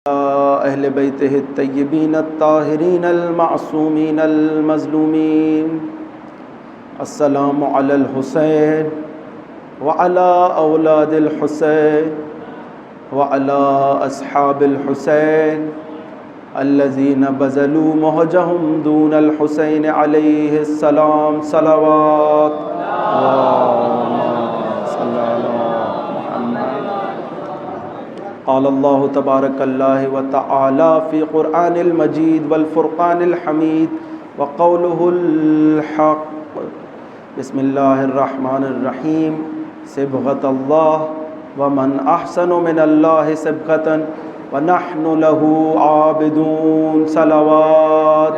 اہل بیتہ الطیبین الطاہرین المعصومین المظلومین السلام علی الحسین وعلی اولاد الحسین وعلی اصحاب الحسین الذین بذلوا مہجہم دون الحسین علیہ السلام صلوات قال اللہ تبارک اللہ وتعالی فی قرآن المجید والفرقان الحمید وقولہ الحق بسم اللہ الرحمن الرحیم صبغۃ اللہ ومن احسن من اللہ صبغۃ ونحن له عابدون صلوات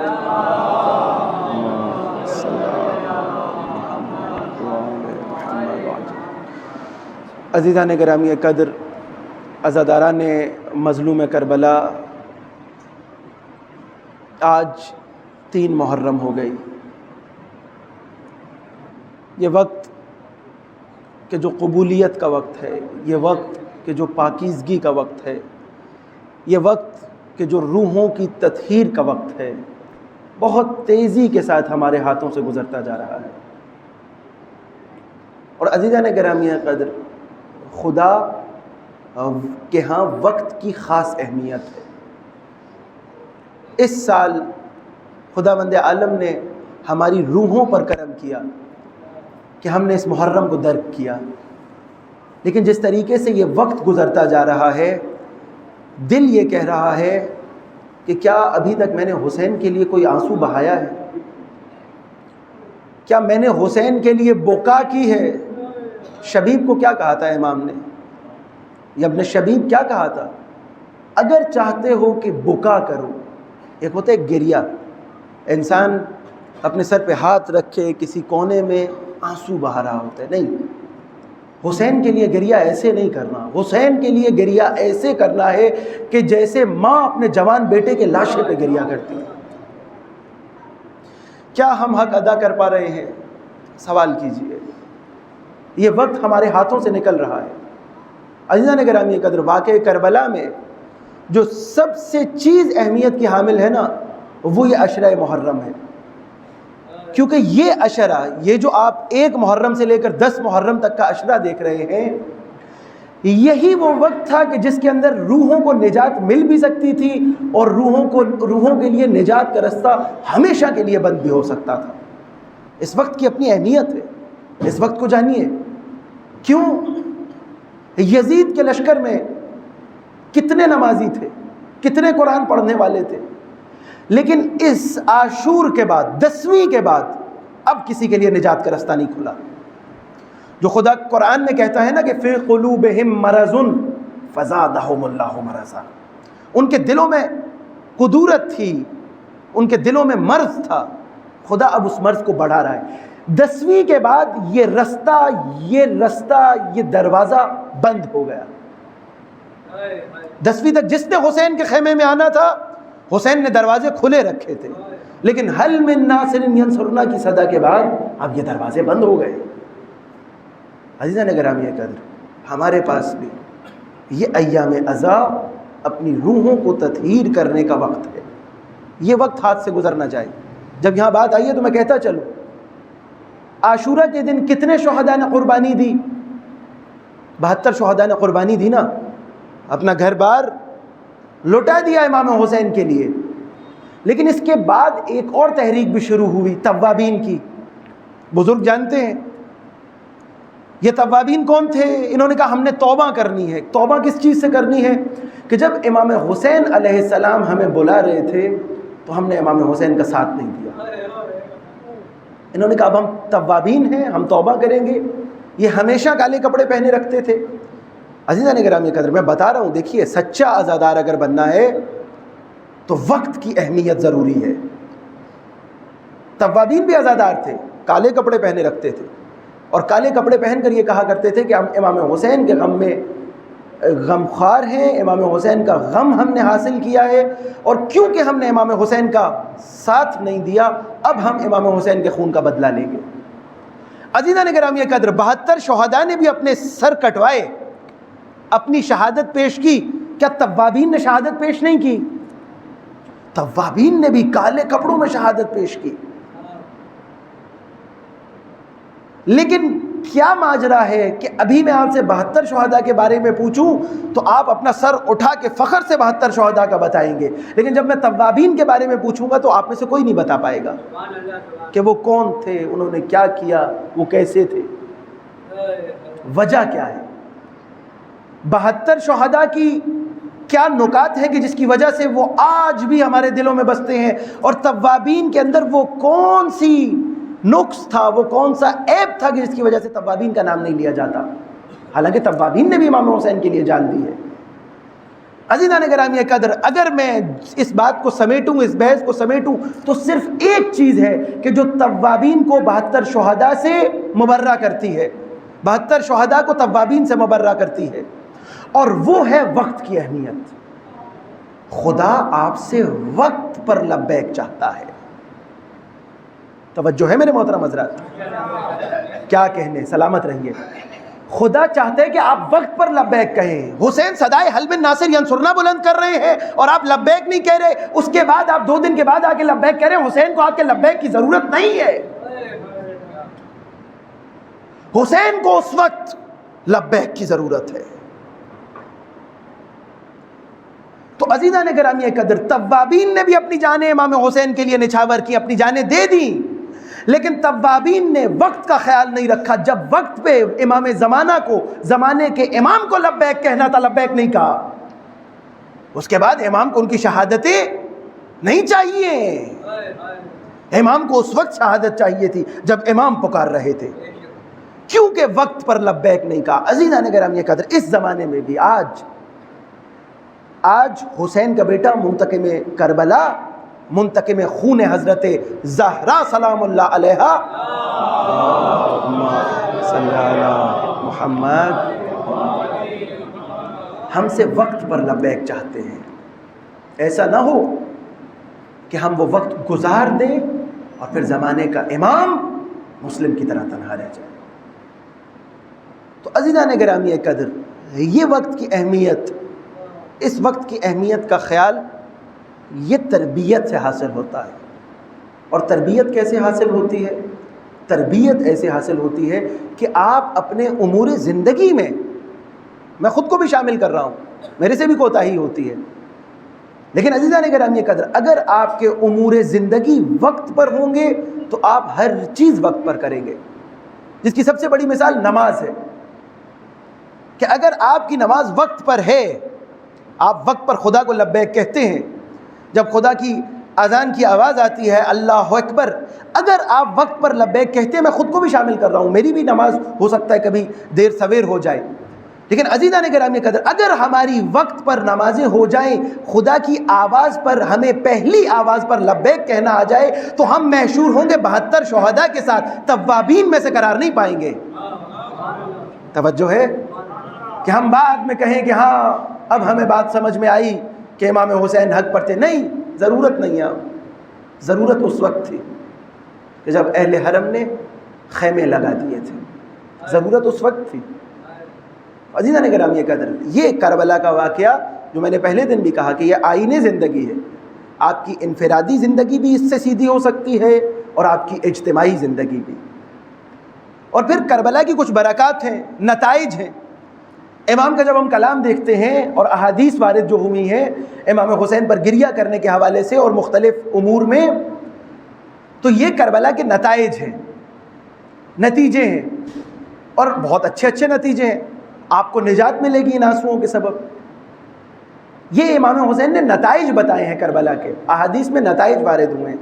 عزیزان گرامی قدر، عزاداران مظلوم کربلا، آج 3 محرم ہو گئی۔ یہ وقت کہ جو قبولیت کا وقت ہے، یہ وقت کہ جو پاکیزگی کا وقت ہے، یہ وقت کہ جو روحوں کی تطہیر کا وقت ہے، بہت تیزی کے ساتھ ہمارے ہاتھوں سے گزرتا جا رہا ہے۔ اور عزیزان گرامی قدر، خدا کہ ہاں وقت کی خاص اہمیت ہے۔ اس سال خداوند عالم نے ہماری روحوں پر کرم کیا کہ ہم نے اس محرم کو درک کیا، لیکن جس طریقے سے یہ وقت گزرتا جا رہا ہے، دل یہ کہہ رہا ہے کہ کیا ابھی تک میں نے حسین کے لیے کوئی آنسو بہایا ہے؟ کیا میں نے حسین کے لیے بکا کی ہے؟ شبیب کو کیا کہا تھا امام نے؟ یا ابن شبیب کیا کہا تھا؟ اگر چاہتے ہو کہ بکا کرو، ایک ہوتا ہے گریہ، انسان اپنے سر پہ ہاتھ رکھے کسی کونے میں آنسو بہا رہا ہوتا ہے، نہیں، حسین کے لیے گریہ ایسے نہیں کرنا۔ حسین کے لیے گریہ ایسے کرنا ہے کہ جیسے ماں اپنے جوان بیٹے کے لاشے پہ گریہ کرتی ہے۔ کیا ہم حق ادا کر پا رہے ہیں؟ سوال کیجئے۔ یہ وقت ہمارے ہاتھوں سے نکل رہا ہے۔ عزیزان گرامی قدر، واقعہ کربلا میں جو سب سے چیز اہمیت کی حامل ہے نا، وہ یہ عشرہ محرم ہے، کیونکہ یہ عشرہ، یہ جو آپ 1 محرم سے لے کر 10 محرم تک کا عشرہ دیکھ رہے ہیں، یہی وہ وقت تھا کہ جس کے اندر روحوں کو نجات مل بھی سکتی تھی اور روحوں کے لیے نجات کا رستہ ہمیشہ کے لیے بند بھی ہو سکتا تھا۔ اس وقت کی اپنی اہمیت ہے، اس وقت کو جانیے۔ کیوں؟ یزید کے لشکر میں کتنے نمازی تھے، کتنے قرآن پڑھنے والے تھے، لیکن اس عاشور کے بعد، 10ویں کے بعد، اب کسی کے لیے نجات کا رستہ نہیں کھلا۔ جو خدا قرآن میں کہتا ہے نا کہ فی قلوبہم مرض فزادہم اللہ مرضا، ان کے دلوں میں قدورت تھی، ان کے دلوں میں مرض تھا، خدا اب اس مرض کو بڑھا رہا ہے۔ 10ویں کے بعد یہ رستہ یہ دروازہ بند ہو گیا۔ 10ویں تک جس نے حسین کے خیمے میں آنا تھا، حسین نے دروازے کھلے رکھے تھے، لیکن حل من ناصر ینصرنا کی صدا کے بعد اب یہ دروازے بند ہو گئے۔ عزیزان گرامی قدر، ہمارے پاس بھی یہ ایام عزا اپنی روحوں کو تطہیر کرنے کا وقت ہے۔ یہ وقت ہاتھ سے گزر نہ جائے۔ جب یہاں بات آئی ہے تو میں کہتا چلوں، عاشورہ کے دن کتنے شہداء نے قربانی دی؟ 72 شہداء نے قربانی دی نا، اپنا گھر بار لوٹا دیا امام حسین کے لیے۔ لیکن اس کے بعد ایک اور تحریک بھی شروع ہوئی، توابین کی۔ بزرگ جانتے ہیں یہ توابین کون تھے؟ انہوں نے کہا ہم نے توبہ کرنی ہے۔ توبہ کس چیز سے کرنی ہے؟ کہ جب امام حسین علیہ السلام ہمیں بلا رہے تھے تو ہم نے امام حسین کا ساتھ نہیں دیا۔ انہوں نے کہا اب ہم توابین ہیں، ہم توبہ کریں گے۔ یہ ہمیشہ کالے کپڑے پہنے رکھتے تھے۔ عزیزان گرامی قدر، میں بتا رہا ہوں، دیکھیے، سچا عزادار اگر بننا ہے تو وقت کی اہمیت ضروری ہے۔ توابین بھی عزادار تھے، کالے کپڑے پہنے رکھتے تھے، اور کالے کپڑے پہن کر یہ کہا کرتے تھے کہ ہم امام حسین کے غم میں غمخوار ہیں، امام حسین کا غم ہم نے حاصل کیا ہے، اور کیونکہ ہم نے امام حسین کا ساتھ نہیں دیا، اب ہم امام حسین کے خون کا بدلہ لیں گے۔ عزیزان گرامی قدر، 72 شہداء نے بھی اپنے سر کٹوائے، اپنی شہادت پیش کی، کیا توابین نے شہادت پیش نہیں کی؟ توابین نے بھی کالے کپڑوں میں شہادت پیش کی. لیکن کیا ماجرا ہے کہ ابھی میں آپ سے 72 شہداء کے بارے میں پوچھوں تو آپ اپنا سر اٹھا کے فخر سے 72 شہداء کا بتائیں گے، لیکن جب میں توابین کے بارے میں پوچھوں گا تو آپ میں سے کوئی نہیں بتا پائے گا کہ وہ کون تھے، انہوں نے کیا کیا، وہ کیسے تھے، وجہ کیا ہے. 72 شہداء کی کیا نکات ہے کہ جس کی وجہ سے وہ آج بھی ہمارے دلوں میں بستے ہیں، اور توابین کے اندر وہ کون سی نقص تھا، وہ کون سا عیب تھا کہ جس کی وجہ سے توابین کا نام نہیں لیا جاتا، حالانکہ توابین نے بھی امام حسین کے لیے جان دی ہے. عزیزان گرامی قدر، اگر میں اس بات کو سمیٹوں، اس بحث کو سمیٹوں، تو صرف ایک چیز ہے کہ جو توابین کو 72 شہداء سے مبرہ کرتی ہے، 72 شہداء کو توابین سے مبرہ کرتی ہے، اور وہ ہے وقت کی اہمیت. خدا آپ سے وقت پر لبیک چاہتا ہے. توجہ ہے میرے محترم حضرات؟ کیا کہنے، سلامت رہیے. خدا چاہتے ہیں کہ آپ وقت پر لبیک کہیں. حسین صدائے حل بن ناصر ینصرنا بلند کر رہے ہیں اور آپ لبیک نہیں کہہ رہے. اس کے بعد آپ 2 دن کے بعد آ کے لبیک کہہ رہے ہیں. حسین کو آپ کے لبیک کی ضرورت نہیں ہے. حسین کو اس وقت لبیک کی ضرورت ہے. تو عزیزان گرامی قدر، توابین نے بھی اپنی جانیں امام حسین کے لیے نچھاور کی، اپنی جانیں دے دیں، لیکن توابین نے وقت کا خیال نہیں رکھا. جب وقت پہ امام زمانہ کو، زمانے کے امام کو لبیک کہنا تھا، لبیک نہیں کہا. اس کے بعد امام کو ان کی شہادتیں نہیں چاہیے. امام کو اس وقت شہادت چاہیے تھی جب امام پکار رہے تھے، کیونکہ وقت پر لبیک نہیں کہا. عزیزان گرامی قدر، اس زمانے میں بھی آج حسین کا بیٹا منتقم کربلا، منتقم خون حضرت زہرا سلام اللہ علیہا، صلی اللہ محمد، ہم سے وقت پر لبیک چاہتے ہیں. ایسا نہ ہو کہ ہم وہ وقت گزار دیں اور پھر زمانے کا امام مسلم کی طرح تنہا رہ جائے. تو عزیزان گرامی قدر، یہ وقت کی اہمیت، اس وقت کی اہمیت کا خیال یہ تربیت سے حاصل ہوتا ہے. اور تربیت کیسے حاصل ہوتی ہے؟ تربیت ایسے حاصل ہوتی ہے کہ آپ اپنے امور زندگی میں خود کو بھی شامل کر رہا ہوں، میرے سے بھی کوتاہی ہوتی ہے، لیکن عزیزان گرامی قدر، اگر آپ کے امور زندگی وقت پر ہوں گے تو آپ ہر چیز وقت پر کریں گے. جس کی سب سے بڑی مثال نماز ہے کہ اگر آپ کی نماز وقت پر ہے، آپ وقت پر خدا کو لبیک کہتے ہیں، جب خدا کی اذان کی آواز آتی ہے اللہ اکبر، اگر آپ وقت پر لبیک کہتے ہیں، میں خود کو بھی شامل کر رہا ہوں، میری بھی نماز ہو سکتا ہے کبھی دیر سویر ہو جائے، لیکن عزیزان گرامی قدر، اگر ہماری وقت پر نمازیں ہو جائیں، خدا کی آواز پر ہمیں پہلی آواز پر لبیک کہنا آ جائے، تو ہم محشور ہوں گے 72 شہداء کے ساتھ، توابین میں سے قرار نہیں پائیں گے. توجہ ہے کہ ہم بعد میں کہیں کہ ہاں اب ہمیں بات سمجھ میں آئی کہ امام حسین حق پر تھے. نہیں، ضرورت نہیں ہے. ضرورت اس وقت تھی کہ جب اہل حرم نے خیمے لگا دیے تھے، ضرورت اس وقت تھی. عزیزان گرامی قدر، یہ کربلا کا واقعہ جو میں نے پہلے دن بھی کہا کہ یہ آئین زندگی ہے. آپ کی انفرادی زندگی بھی اس سے سیدھی ہو سکتی ہے اور آپ کی اجتماعی زندگی بھی. اور پھر کربلا کی کچھ برکات ہیں، نتائج ہیں. امام کا جب ہم کلام دیکھتے ہیں اور احادیث وارد جو ہوئی ہیں امام حسین پر گریہ کرنے کے حوالے سے اور مختلف امور میں، تو یہ کربلا کے نتائج ہیں، نتیجے ہیں، اور بہت اچھے اچھے نتیجے ہیں. آپ کو نجات ملے گی ان آنسوؤں کے سبب. یہ امام حسین نے نتائج بتائے ہیں کربلا کے، احادیث میں نتائج وارد ہوئے ہیں.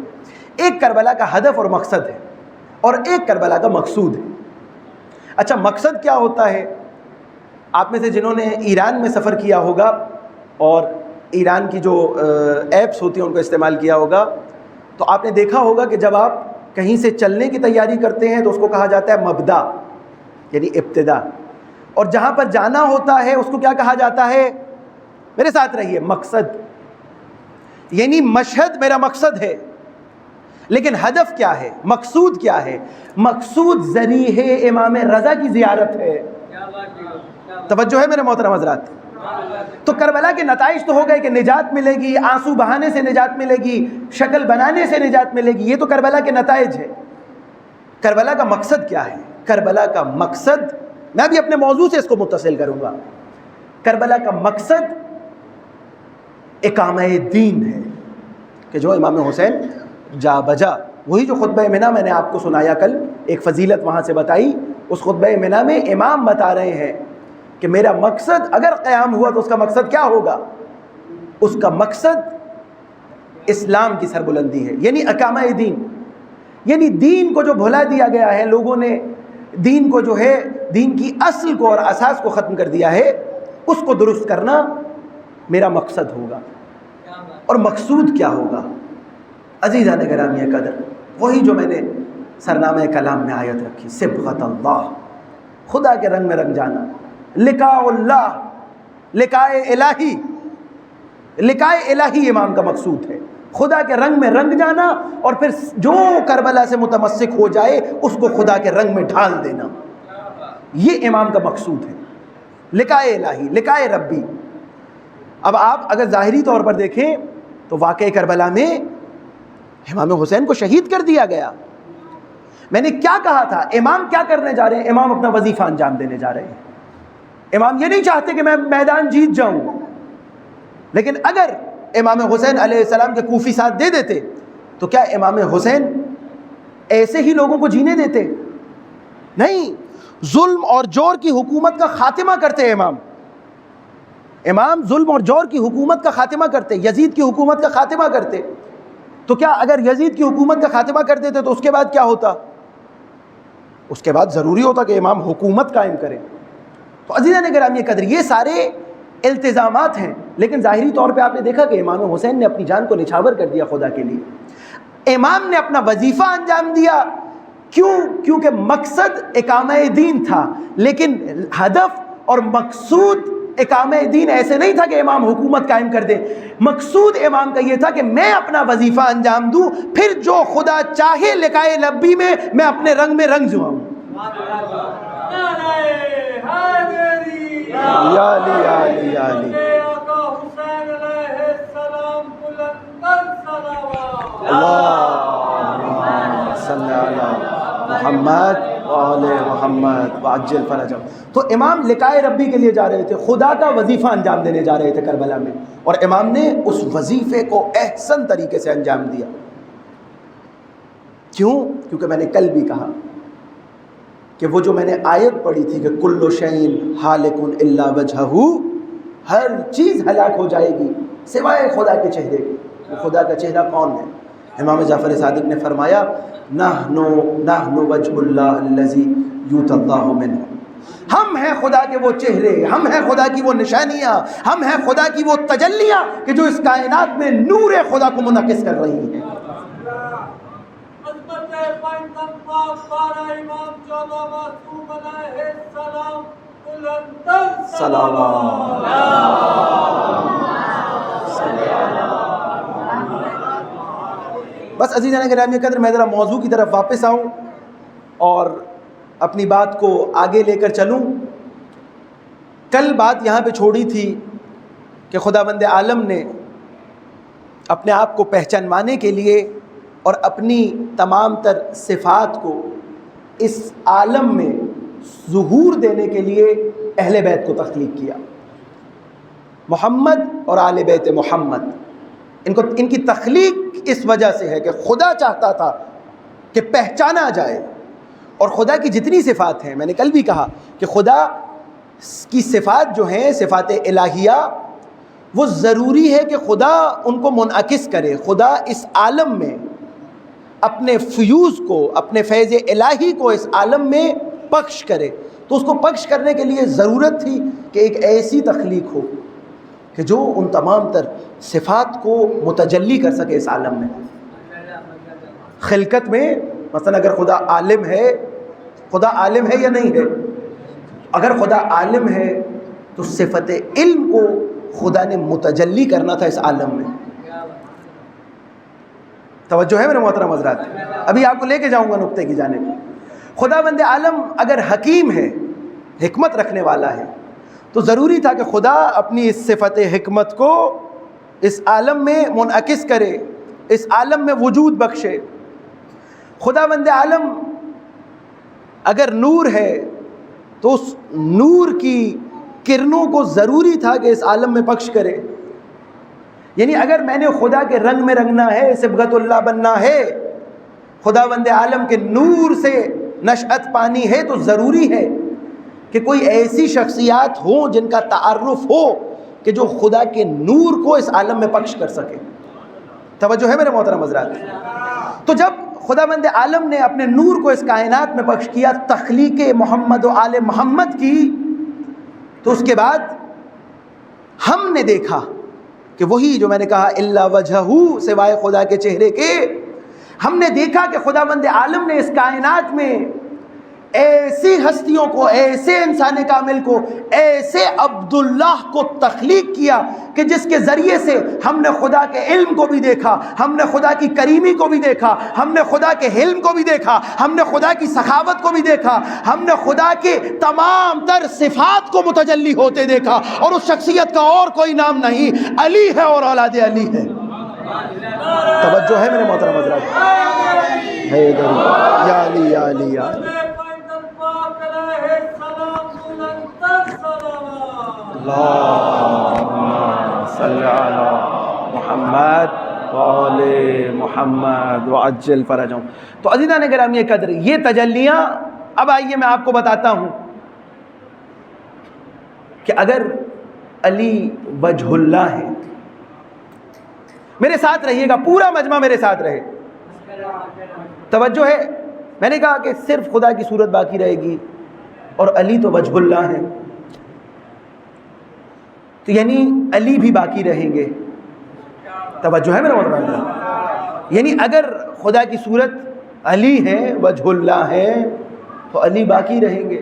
ایک کربلا کا ہدف اور مقصد ہے اور ایک کربلا کا مقصود ہے. اچھا، مقصد کیا ہوتا ہے؟ آپ میں سے جنہوں نے ایران میں سفر کیا ہوگا اور ایران کی جو ایپس ہوتی ہیں ان کو استعمال کیا ہوگا، تو آپ نے دیکھا ہوگا کہ جب آپ کہیں سے چلنے کی تیاری کرتے ہیں تو اس کو کہا جاتا ہے مبدا، یعنی ابتدا، اور جہاں پر جانا ہوتا ہے اس کو کیا کہا جاتا ہے؟ میرے ساتھ رہیے، مقصد. یعنی مشہد میرا مقصد ہے، لیکن ہدف کیا ہے؟ مقصود کیا ہے؟ مقصود ذریعہ امام رضا کی زیارت ہے. توجہ ہے میرے محترم حضرات؟ تو کربلا کے نتائج تو ہو گئے کہ نجات ملے گی، آنسو بہانے سے نجات ملے گی، شکل بنانے سے نجات ملے گی، یہ تو کربلا کے نتائج ہے۔ کربلا کا مقصد کیا ہے؟ کربلا کا مقصد، میں بھی اپنے موضوع سے اس کو متصل کروں گا، کربلا کا مقصد اقامہ دین ہے، کہ جو امام حسین جا بجا، وہی جو خطبہ منہ میں نے آپ کو سنایا کل، ایک فضیلت وہاں سے بتائی، اس خطبہ منہ میں امام بتا رہے ہیں کہ میرا مقصد اگر قیام ہوا تو اس کا مقصد کیا ہوگا؟ اس کا مقصد اسلام کی سربلندی ہے، یعنی اقامہ دین، یعنی دین کو جو بھلا دیا گیا ہے، لوگوں نے دین کو جو ہے، دین کی اصل کو اور اساس کو ختم کر دیا ہے، اس کو درست کرنا میرا مقصد ہوگا۔ اور مقصود کیا ہوگا؟ عزیزان گرامی قدر، وہی جو میں نے سرنامہ کلام میں آیت رکھی، صبغۃ اللہ، خدا کے رنگ میں رنگ جانا، لقاء اللہ، لقاء الہی، لقاء الہی امام کا مقصود ہے، خدا کے رنگ میں رنگ جانا، اور پھر جو کربلا سے متمسک ہو جائے اس کو خدا کے رنگ میں ڈھال دینا، یہ امام کا مقصود ہے، لقاء الہی، لقاء ربی۔ اب آپ اگر ظاہری طور پر دیکھیں تو واقعہ کربلا میں امام حسین کو شہید کر دیا گیا۔ میں نے کیا کہا تھا؟ امام کیا کرنے جا رہے ہیں؟ امام اپنا وظیفہ انجام دینے جا رہے ہیں۔ امام یہ نہیں چاہتے کہ میں میدان جیت جاؤں، لیکن اگر امام حسین علیہ السلام کے کوفی ساتھ دے دیتے تو کیا امام حسین ایسے ہی لوگوں کو جینے دیتے؟ نہیں، ظلم اور جور کی حکومت کا خاتمہ کرتے امام ظلم اور جور کی حکومت کا خاتمہ کرتے، یزید کی حکومت کا خاتمہ کرتے۔ تو کیا اگر یزید کی حکومت کا خاتمہ کر دیتے تو اس کے بعد کیا ہوتا؟ اس کے بعد ضروری ہوتا کہ امام حکومت قائم کرے۔ تو عزیزان گرامی قدر، یہ سارے التزامات ہیں، لیکن ظاہری طور پہ آپ نے دیکھا کہ امام حسین نے اپنی جان کو نچھاور کر دیا خدا کے لیے۔ امام نے اپنا وظیفہ انجام دیا، کیوں؟ کیونکہ مقصد اقامہ دین تھا، لیکن ہدف اور مقصود اقامہ دین ایسے نہیں تھا کہ امام حکومت قائم کر دے، مقصود امام کا یہ تھا کہ میں اپنا وظیفہ انجام دوں، پھر جو خدا چاہے لقاء لبی میں میں اپنے رنگ میں رنگ جاؤں۔ یا علی یا علی یا علی، اللہم صلی علی محمد وآل محمد وعجل فرجہم۔ تو امام لقاء ربی کے لیے جا رہے تھے، خدا کا وظیفہ انجام دینے جا رہے تھے کربلا میں، اور امام نے اس وظیفے کو احسن طریقے سے انجام دیا۔ کیوں؟ کیونکہ میں نے کل بھی کہا کہ وہ جو میں نے آیت پڑھی تھی کہ کل شیء ہالک الا وجہہ، ہر چیز ہلاک ہو جائے گی سوائے خدا کے چہرے کے۔ وہ خدا کا چہرہ کون ہے؟ امام جعفر صادق نے فرمایا نحن وجہ اللہ الذی یؤتی اللہ منہ، ہم ہیں خدا کے وہ چہرے، ہم ہیں خدا کی وہ نشانیاں، ہم ہیں خدا کی وہ تجلیاں کہ جو اس کائنات میں نور خدا کو منعکس کر رہی ہیں۔ بس عزیزان گرامی قدر، میں ذرا موضوع کی طرف واپس آؤں اور اپنی بات کو آگے لے کر چلوں۔ کل بات یہاں پہ چھوڑی تھی کہ خداوند عالم نے اپنے آپ کو پہچانوانے کے لیے اور اپنی تمام تر صفات کو اس عالم میں ظہور دینے کے لیے اہل بیت کو تخلیق کیا۔ محمد اور آل بیت محمد، ان کی تخلیق اس وجہ سے ہے کہ خدا چاہتا تھا کہ پہچانا جائے، اور خدا کی جتنی صفات ہیں، میں نے کل بھی کہا کہ خدا کی صفات جو ہیں صفات الہیہ، وہ ضروری ہے کہ خدا ان کو منعکس کرے، خدا اس عالم میں اپنے فیوز کو، اپنے فیض الہی کو اس عالم میں پخش کرے۔ تو اس کو پخش کرنے کے لیے ضرورت تھی کہ ایک ایسی تخلیق ہو کہ جو ان تمام تر صفات کو متجلی کر سکے اس عالم میں۔ خلقت میں مثلا اگر خدا عالم ہے، خدا عالم ہے یا نہیں ہے؟ اگر خدا عالم ہے تو صفت علم کو خدا نے متجلی کرنا تھا اس عالم میں۔ توجہ ہے میرے محترم حضرات؟ ابھی آپ کو لے کے جاؤں گا نقطے کی جانب۔ خداوند عالم اگر حکیم ہے، حکمت رکھنے والا ہے، تو ضروری تھا کہ خدا اپنی اس صفت حکمت کو اس عالم میں منعکس کرے، اس عالم میں وجود بخشے۔ خداوند عالم اگر نور ہے تو اس نور کی کرنوں کو ضروری تھا کہ اس عالم میں بخش کرے۔ یعنی اگر میں نے خدا کے رنگ میں رنگنا ہے، صبغت اللہ بننا ہے، خداوند عالم کے نور سے نشأت پانی ہے، تو ضروری ہے کہ کوئی ایسی شخصیات ہوں جن کا تعارف ہو کہ جو خدا کے نور کو اس عالم میں بخش کر سکے۔ توجہ ہے میرے محترم حضرات؟ تو جب خداوند عالم نے اپنے نور کو اس کائنات میں بخش کیا، تخلیق محمد و آل محمد کی، تو اس کے بعد ہم نے دیکھا کہ وہی جو میں نے کہا الا وجہہ، سوائے خدا کے چہرے کے، ہم نے دیکھا کہ خداوند عالم نے اس کائنات میں ایسی ہستیوں کو، ایسے انسان کامل کو، ایسے عبداللہ کو تخلیق کیا کہ جس کے ذریعے سے ہم نے خدا کے علم کو بھی دیکھا، ہم نے خدا کی کریمی کو بھی دیکھا، ہم نے خدا کے حلم کو بھی دیکھا، ہم نے خدا کی سخاوت کو بھی دیکھا، ہم نے خدا کے تمام تر صفات کو متجلی ہوتے دیکھا، اور اس شخصیت کا اور کوئی نام نہیں، علی ہے اور اولاد علی ہے۔ توجہ ہے میرے محترم حضرات؟ یا علی یا علی یا علی، اللہم صلی علی محمد وآل محمد وعجل فرجہم۔ تو عزیزان گرامی قدر، یہ تجلیاں، اب آئیے میں آپ کو بتاتا ہوں کہ اگر علی وجہ اللہ ہے، میرے ساتھ رہیے گا، پورا مجمع میرے ساتھ رہے، توجہ ہے، میں نے کہا کہ صرف خدا کی صورت باقی رہے گی اور علی تو وجہ اللہ ہے، تو یعنی علی بھی باقی رہیں گے۔ توجہ ہے میرا مطلب؟ یعنی اگر خدا کی صورت علی ہے، وجہ اللہ ہے، تو علی باقی رہیں گے۔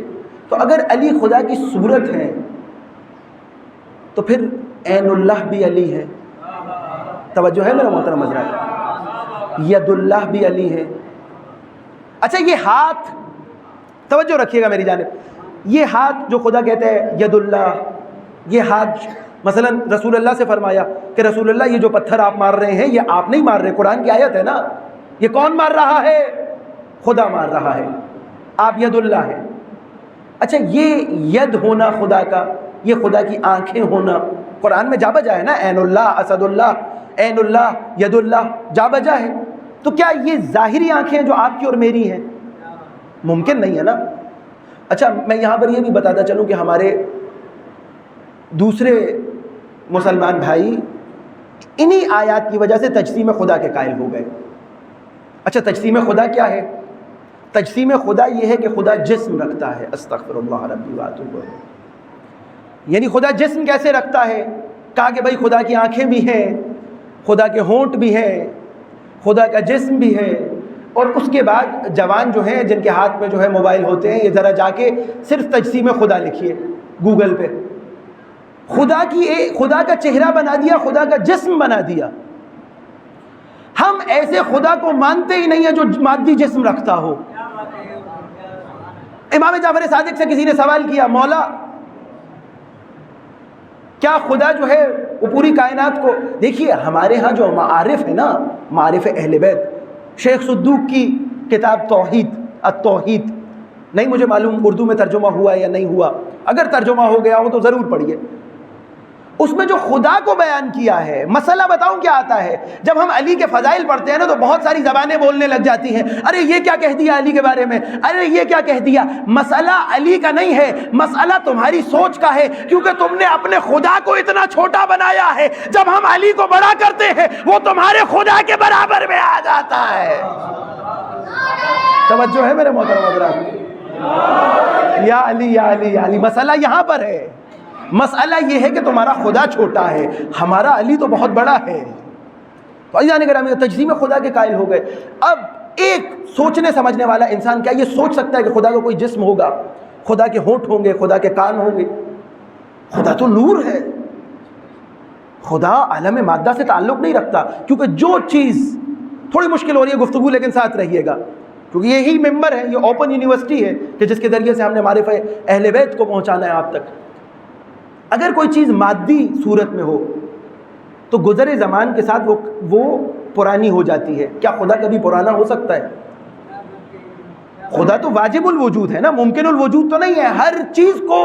تو اگر علی خدا کی صورت ہے تو پھر عین اللہ بھی علی ہے۔ توجہ ہے میرا محترم حضرات؟ ید اللہ بھی علی ہے۔ اچھا یہ ہاتھ، توجہ رکھیے گا میری جانب، یہ ہاتھ جو خدا کہتے ہیں ید اللہ، یہ ہاتھ مثلا رسول اللہ سے فرمایا کہ رسول اللہ یہ جو پتھر آپ مار رہے ہیں یہ آپ نہیں مار رہے، قرآن کی آیت ہے نا، یہ کون مار رہا ہے؟ خدا مار رہا ہے، آپ ید اللہ ہے۔ اچھا یہ ید ہونا خدا کا، یہ خدا کی آنکھیں ہونا، قرآن میں جا بجا ہے نا، عین اللہ، اسد اللہ، عین اللہ، ید اللہ، جا بجا ہے۔ تو کیا یہ ظاہری آنکھیں جو آپ کی اور میری ہیں؟ ممکن نہیں ہے نا۔ اچھا میں یہاں پر یہ بھی بتاتا چلوں کہ ہمارے دوسرے مسلمان بھائی انہی آیات کی وجہ سے تجسیم خدا کے قائل ہو گئے۔ اچھا تجسیم خدا کیا ہے؟ تجسیم خدا یہ ہے کہ خدا جسم رکھتا ہے، استغفر اللہ ربی واتوب الیہ۔ یعنی خدا جسم کیسے رکھتا ہے؟ کہا کہ بھائی خدا کی آنکھیں بھی ہیں، خدا کے ہونٹ بھی ہیں، خدا کا جسم بھی ہے، اور اس کے بعد جوان جو ہیں جن کے ہاتھ میں جو ہے موبائل ہوتے ہیں، یہ ذرا جا کے صرف تجسیم خدا لکھیے گوگل پہ، خدا کا چہرہ بنا دیا، خدا کا جسم بنا دیا۔ ہم ایسے خدا کو مانتے ہی نہیں ہیں جو مادی جسم رکھتا ہو۔ امام جعفر صادق سے کسی نے سوال کیا، مولا کیا خدا جو ہے وہ پوری کائنات کو، دیکھیے ہمارے ہاں جو معارف ہے نا، معارف اہل بیت، شیخ صدوق کی کتاب توحید، التوحید، نہیں مجھے معلوم اردو میں ترجمہ ہوا یا نہیں ہوا، اگر ترجمہ ہو گیا ہو تو ضرور پڑھیے۔ اس میں جو خدا کو بیان کیا ہے، مسئلہ بتاؤں کیا آتا ہے؟ جب ہم علی کے فضائل پڑھتے ہیں نا تو بہت ساری زبانیں بولنے لگ جاتی ہیں، ارے یہ کیا کہہ دیا علی کے بارے میں، ارے یہ کیا کہہ دیا۔ مسئلہ علی کا نہیں ہے، مسئلہ تمہاری سوچ کا ہے، کیونکہ تم نے اپنے خدا کو اتنا چھوٹا بنایا ہے، جب ہم علی کو بڑا کرتے ہیں وہ تمہارے خدا کے برابر میں آ جاتا ہے۔ توجہ ہے میرے محترم حضرات؟ یا علی یا علی یا علی، مسئلہ یہاں پر ہے۔ مسئلہ یہ ہے کہ تمہارا خدا چھوٹا ہے، ہمارا علی تو بہت بڑا ہے۔ تو عزیزان گرامی تجسیم خدا کے قائل ہو گئے۔ اب ایک سوچنے سمجھنے والا انسان کیا یہ سوچ سکتا ہے کہ خدا کا کوئی جسم ہوگا، خدا کے ہونٹ ہوں گے، خدا کے کان ہوں گے؟ خدا تو نور ہے، خدا عالم مادہ سے تعلق نہیں رکھتا، کیونکہ جو چیز تھوڑی مشکل ہو رہی ہے گفتگو، لیکن ساتھ رہیے گا کیونکہ یہی ممبر ہے، یہ اوپن یونیورسٹی ہے کہ جس کے ذریعے سے ہم نے معرفت اہل بیت کو پہنچانا ہے آپ تک۔ اگر کوئی چیز مادی صورت میں ہو تو گزر زمان کے ساتھ وہ پرانی ہو جاتی ہے. کیا خدا کبھی پرانا ہو سکتا ہے؟ خدا تو واجب الوجود ہے نا، ممکن الوجود تو نہیں ہے. ہر چیز کو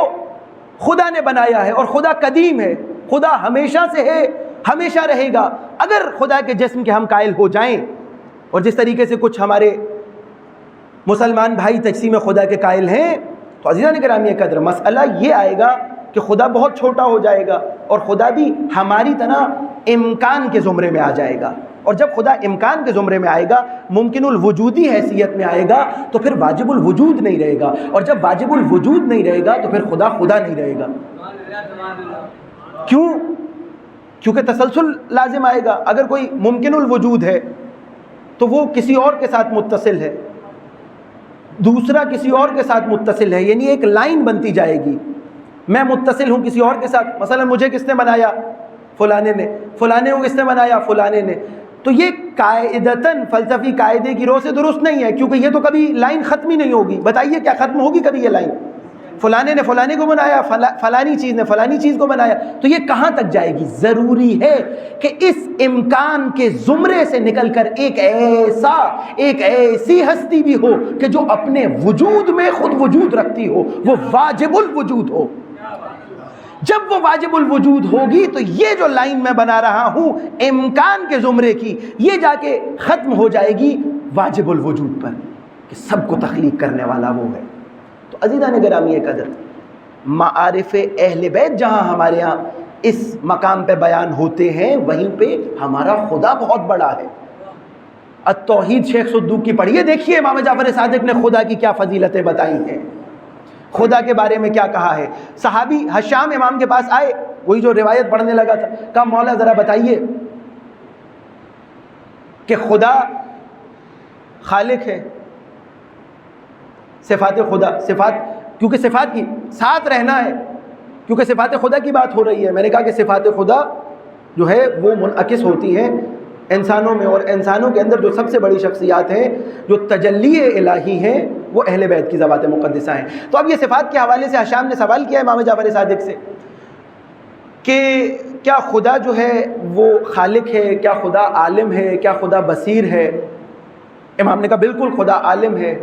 خدا نے بنایا ہے اور خدا قدیم ہے، خدا ہمیشہ سے ہے، ہمیشہ رہے گا. اگر خدا کے جسم کے ہم قائل ہو جائیں، اور جس طریقے سے کچھ ہمارے مسلمان بھائی تجسیم خدا کے قائل ہیں، تو عزیزان گرامی قدر مسئلہ یہ آئے گا کہ خدا بہت چھوٹا ہو جائے گا اور خدا بھی ہماری طرح امکان کے زمرے میں آ جائے گا. اور جب خدا امکان کے زمرے میں آئے گا، ممکن الوجودی حیثیت میں آئے گا، تو پھر واجب الوجود نہیں رہے گا. اور جب واجب الوجود نہیں رہے گا تو پھر خدا نہیں رہے گا. کیوں؟ کیونکہ تسلسل لازم آئے گا. اگر کوئی ممکن الوجود ہے تو وہ کسی اور کے ساتھ متصل ہے، دوسرا کسی اور کے ساتھ متصل ہے، یعنی ایک لائن بنتی جائے گی. میں متصل ہوں کسی اور کے ساتھ، مثلا مجھے کس نے بنایا؟ فلانے نے. فلانے کو کس نے بنایا؟ فلانے نے. تو یہ قاعدتاً فلسفی قاعدے کی رو سے درست نہیں ہے، کیونکہ یہ تو کبھی لائن ختم ہی نہیں ہوگی. بتائیے کیا ختم ہوگی کبھی یہ لائن؟ فلانے نے فلانے کو بنایا، فلانی چیز نے فلانی چیز کو بنایا، تو یہ کہاں تک جائے گی؟ ضروری ہے کہ اس امکان کے زمرے سے نکل کر ایک ایسی ہستی بھی ہو کہ جو اپنے وجود میں خود وجود رکھتی ہو، وہ واجب الوجود ہو. جب وہ واجب الوجود ہوگی تو یہ جو لائن میں بنا رہا ہوں امکان کے زمرے کی، یہ جا کے ختم ہو جائے گی واجب الوجود پر کہ سب کو تخلیق کرنے والا وہ ہے. تو عزیزان گرامی قدر، معارف اہل بیت جہاں ہمارے ہاں اس مقام پہ بیان ہوتے ہیں، وہیں پہ ہمارا خدا بہت بڑا ہے. التوحید شیخ صدوق کی پڑھیے، دیکھیے امام جعفر صادق نے خدا کی کیا فضیلتیں بتائی ہیں، خدا کے بارے میں کیا کہا ہے. صحابی حشام امام کے پاس آئے، وہی جو روایت پڑھنے لگا تھا، کہا مولا ذرا بتائیے کہ خدا خالق ہے. صفات خدا، صفات، کیونکہ صفات کی ساتھ رہنا ہے، کیونکہ صفات خدا کی بات ہو رہی ہے. میں نے کہا کہ صفات خدا جو ہے وہ منعکس ہوتی ہیں انسانوں میں، اور انسانوں کے اندر جو سب سے بڑی شخصیات ہیں، جو تجلی الہی ہیں، وہ اہل بیت کی ذوات مقدسہ ہیں. تو اب یہ صفات کے حوالے سے حشام نے سوال کیا امام جعفر صادق سے کہ کیا خدا جو ہے وہ خالق ہے، کیا خدا عالم ہے، کیا خدا بصیر ہے؟ امام نے کہا بالکل، خدا عالم ہے،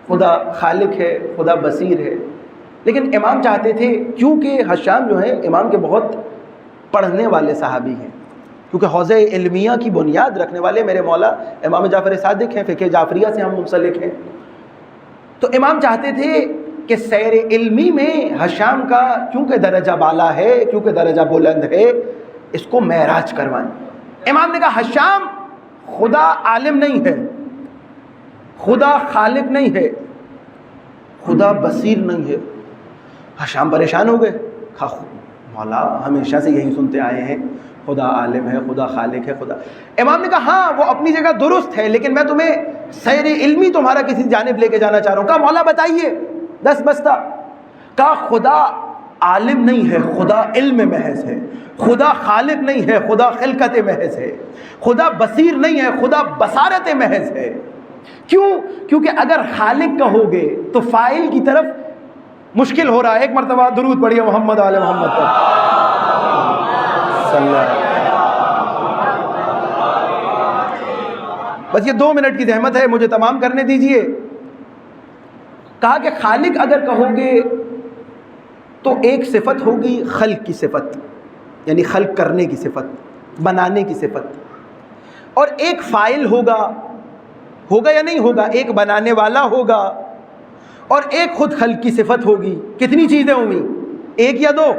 خدا خالق ہے، خدا بصیر ہے. لیکن امام چاہتے تھے، کیونکہ حشام جو ہے امام کے بہت پڑھنے والے صحابی ہیں، کیونکہ حوزہ علمیہ کی بنیاد رکھنے والے میرے مولا امام جعفر صادق ہیں، فقہ جعفریہ سے ہم منسلک ہیں. تو امام چاہتے تھے کہ سیر علمی میں حشام کا کیونکہ درجہ بالا ہے، کیونکہ درجہ بلند ہے، اس کو معراج کروائیں. امام نے کہا حشام، خدا عالم نہیں ہے، خدا خالق نہیں ہے، خدا بصیر نہیں ہے. حشام پریشان ہو گئے، کہا مولا ہمیشہ سے یہی سنتے آئے ہیں، خدا عالم ہے، خدا خالق ہے، خدا. امام نے کہا ہاں وہ اپنی جگہ درست ہے، لیکن میں تمہیں سیر علمی تمہارا کسی جانب لے کے جانا چاہ رہا ہوں. کہا مولا بتائیے، دس بستہ. کہا خدا عالم نہیں ہے، خدا علم محض ہے. خدا خالق نہیں ہے، خدا خلقت محض ہے. خدا بصیر نہیں ہے، خدا بصارت محض ہے. کیوں؟ کیونکہ اگر خالق کہو گے تو فاعل کی طرف مشکل ہو رہا ہے. ایک مرتبہ درود پڑھیے محمد آل محمد پر صلی اللہ. بس یہ 2 منٹ کی زحمت ہے، مجھے تمام کرنے دیجئے. کہا کہ خالق اگر کہو گے تو ایک صفت ہوگی خلق کی صفت، یعنی خلق کرنے کی صفت، بنانے کی صفت، اور ایک فاعل ہوگا یا نہیں ہوگا، ایک بنانے والا ہوگا اور ایک خود خلق کی صفت ہوگی. کتنی چیزیں ہوں گی؟ ایک یا دو؟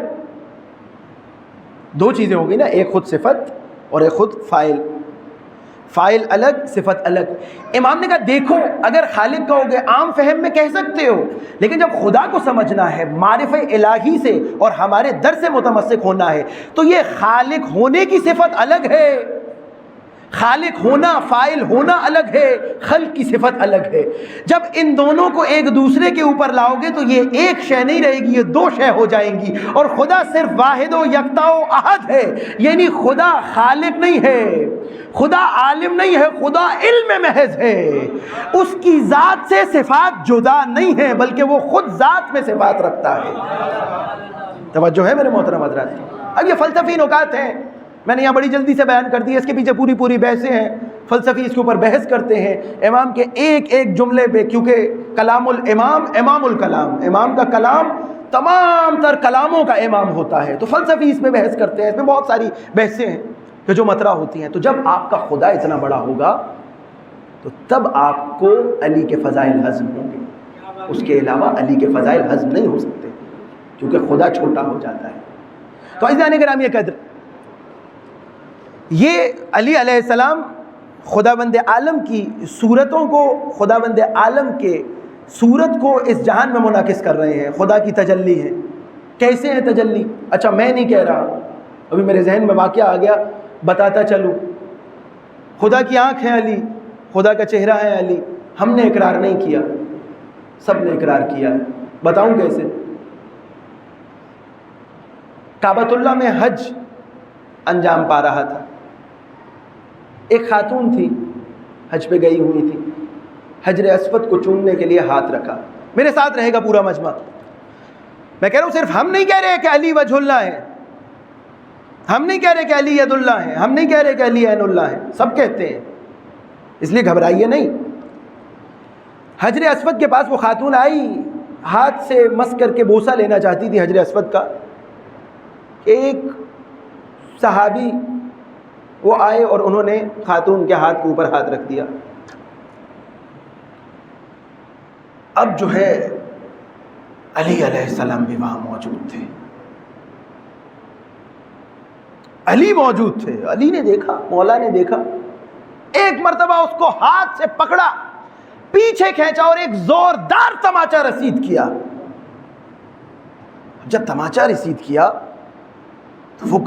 2 چیزیں ہوگی نا، ایک خود صفت اور ایک خود فاعل. فاعل الگ، صفت الگ. امام نے کہا دیکھو، اگر خالق کہو گے عام فہم میں کہہ سکتے ہو، لیکن جب خدا کو سمجھنا ہے، معرفہ الہی سے اور ہمارے در سے متمسک ہونا ہے، تو یہ خالق ہونے کی صفت الگ ہے، خالق ہونا، فاعل ہونا الگ ہے، خلق کی صفت الگ ہے. جب ان دونوں کو ایک دوسرے کے اوپر لاؤ گے تو یہ ایک شے نہیں رہے گی، یہ 2 شے ہو جائیں گی. اور خدا صرف واحد و یکتا و احد ہے، یعنی خدا خالق نہیں ہے، خدا عالم نہیں ہے، خدا علم محض ہے. اس کی ذات سے صفات جدا نہیں ہے، بلکہ وہ خود ذات میں صفات رکھتا ہے. توجہ ہے میرے محترم حضرات؟ اب یہ فلسفی نکات ہیں، میں نے یہاں بڑی جلدی سے بیان کر دی، اس کے پیچھے پوری بحثیں ہیں، فلسفی اس کے اوپر بحث کرتے ہیں امام کے ایک ایک جملے پہ، کیونکہ کلام الامام امام الکلام، امام کا کلام تمام تر کلاموں کا امام ہوتا ہے، تو فلسفی اس میں بحث کرتے ہیں، اس میں بہت ساری بحثیں ہیں کہ جو مطرح ہوتی ہیں۔ تو جب آپ کا خدا اتنا بڑا ہوگا تو تب آپ کو علی کے فضائل ہضم ہوں گے، اس کے علاوہ علی کے فضائل ہضم نہیں ہو سکتے کیونکہ خدا چھوٹا ہو جاتا ہے۔ تو عزیزان گرامی قدر، یہ علی علیہ السلام خداوند عالم کی صورتوں کو، خداوند عالم کے صورت کو اس جہان میں منعکس کر رہے ہیں، خدا کی تجلی ہے۔ کیسے ہے تجلی؟ اچھا میں نہیں کہہ رہا، ابھی میرے ذہن میں واقعہ آ گیا، بتاتا چلوں۔ خدا کی آنکھ ہے علی، خدا کا چہرہ ہے علی، ہم نے اقرار نہیں کیا، سب نے اقرار کیا ہے۔ بتاؤں کیسے؟ کعبۃ اللہ میں حج انجام پا رہا تھا، ایک خاتون تھی حج پہ گئی ہوئی تھی، حجر اسود کو چومنے کے لیے ہاتھ رکھا، میرے ساتھ رہے گا پورا مجمع، میں کہہ رہا ہوں صرف ہم نہیں کہہ رہے کہ علی وجہ اللہ ہے، ہم نہیں کہہ رہے کہ علی ید اللہ ہے، ہم نہیں کہہ رہے کہ علی عین اللہ ہے، سب کہتے ہیں، اس لیے گھبرائیے نہیں۔ حجر اسود کے پاس وہ خاتون آئی، ہاتھ سے مس کر کے بوسہ لینا چاہتی تھی حجر اسود کا، ایک صحابی وہ آئے اور انہوں نے خاتون کے ہاتھ کے اوپر ہاتھ رکھ دیا۔ اب جو ہے علی علیہ السلام بھی وہاں موجود تھے، علی موجود تھے، علی نے دیکھا، مولا نے دیکھا، ایک مرتبہ اس کو ہاتھ سے پکڑا، پیچھے کھینچا اور ایک زوردار تماچا رسید کیا۔ جب تماچا رسید کیا تو وہ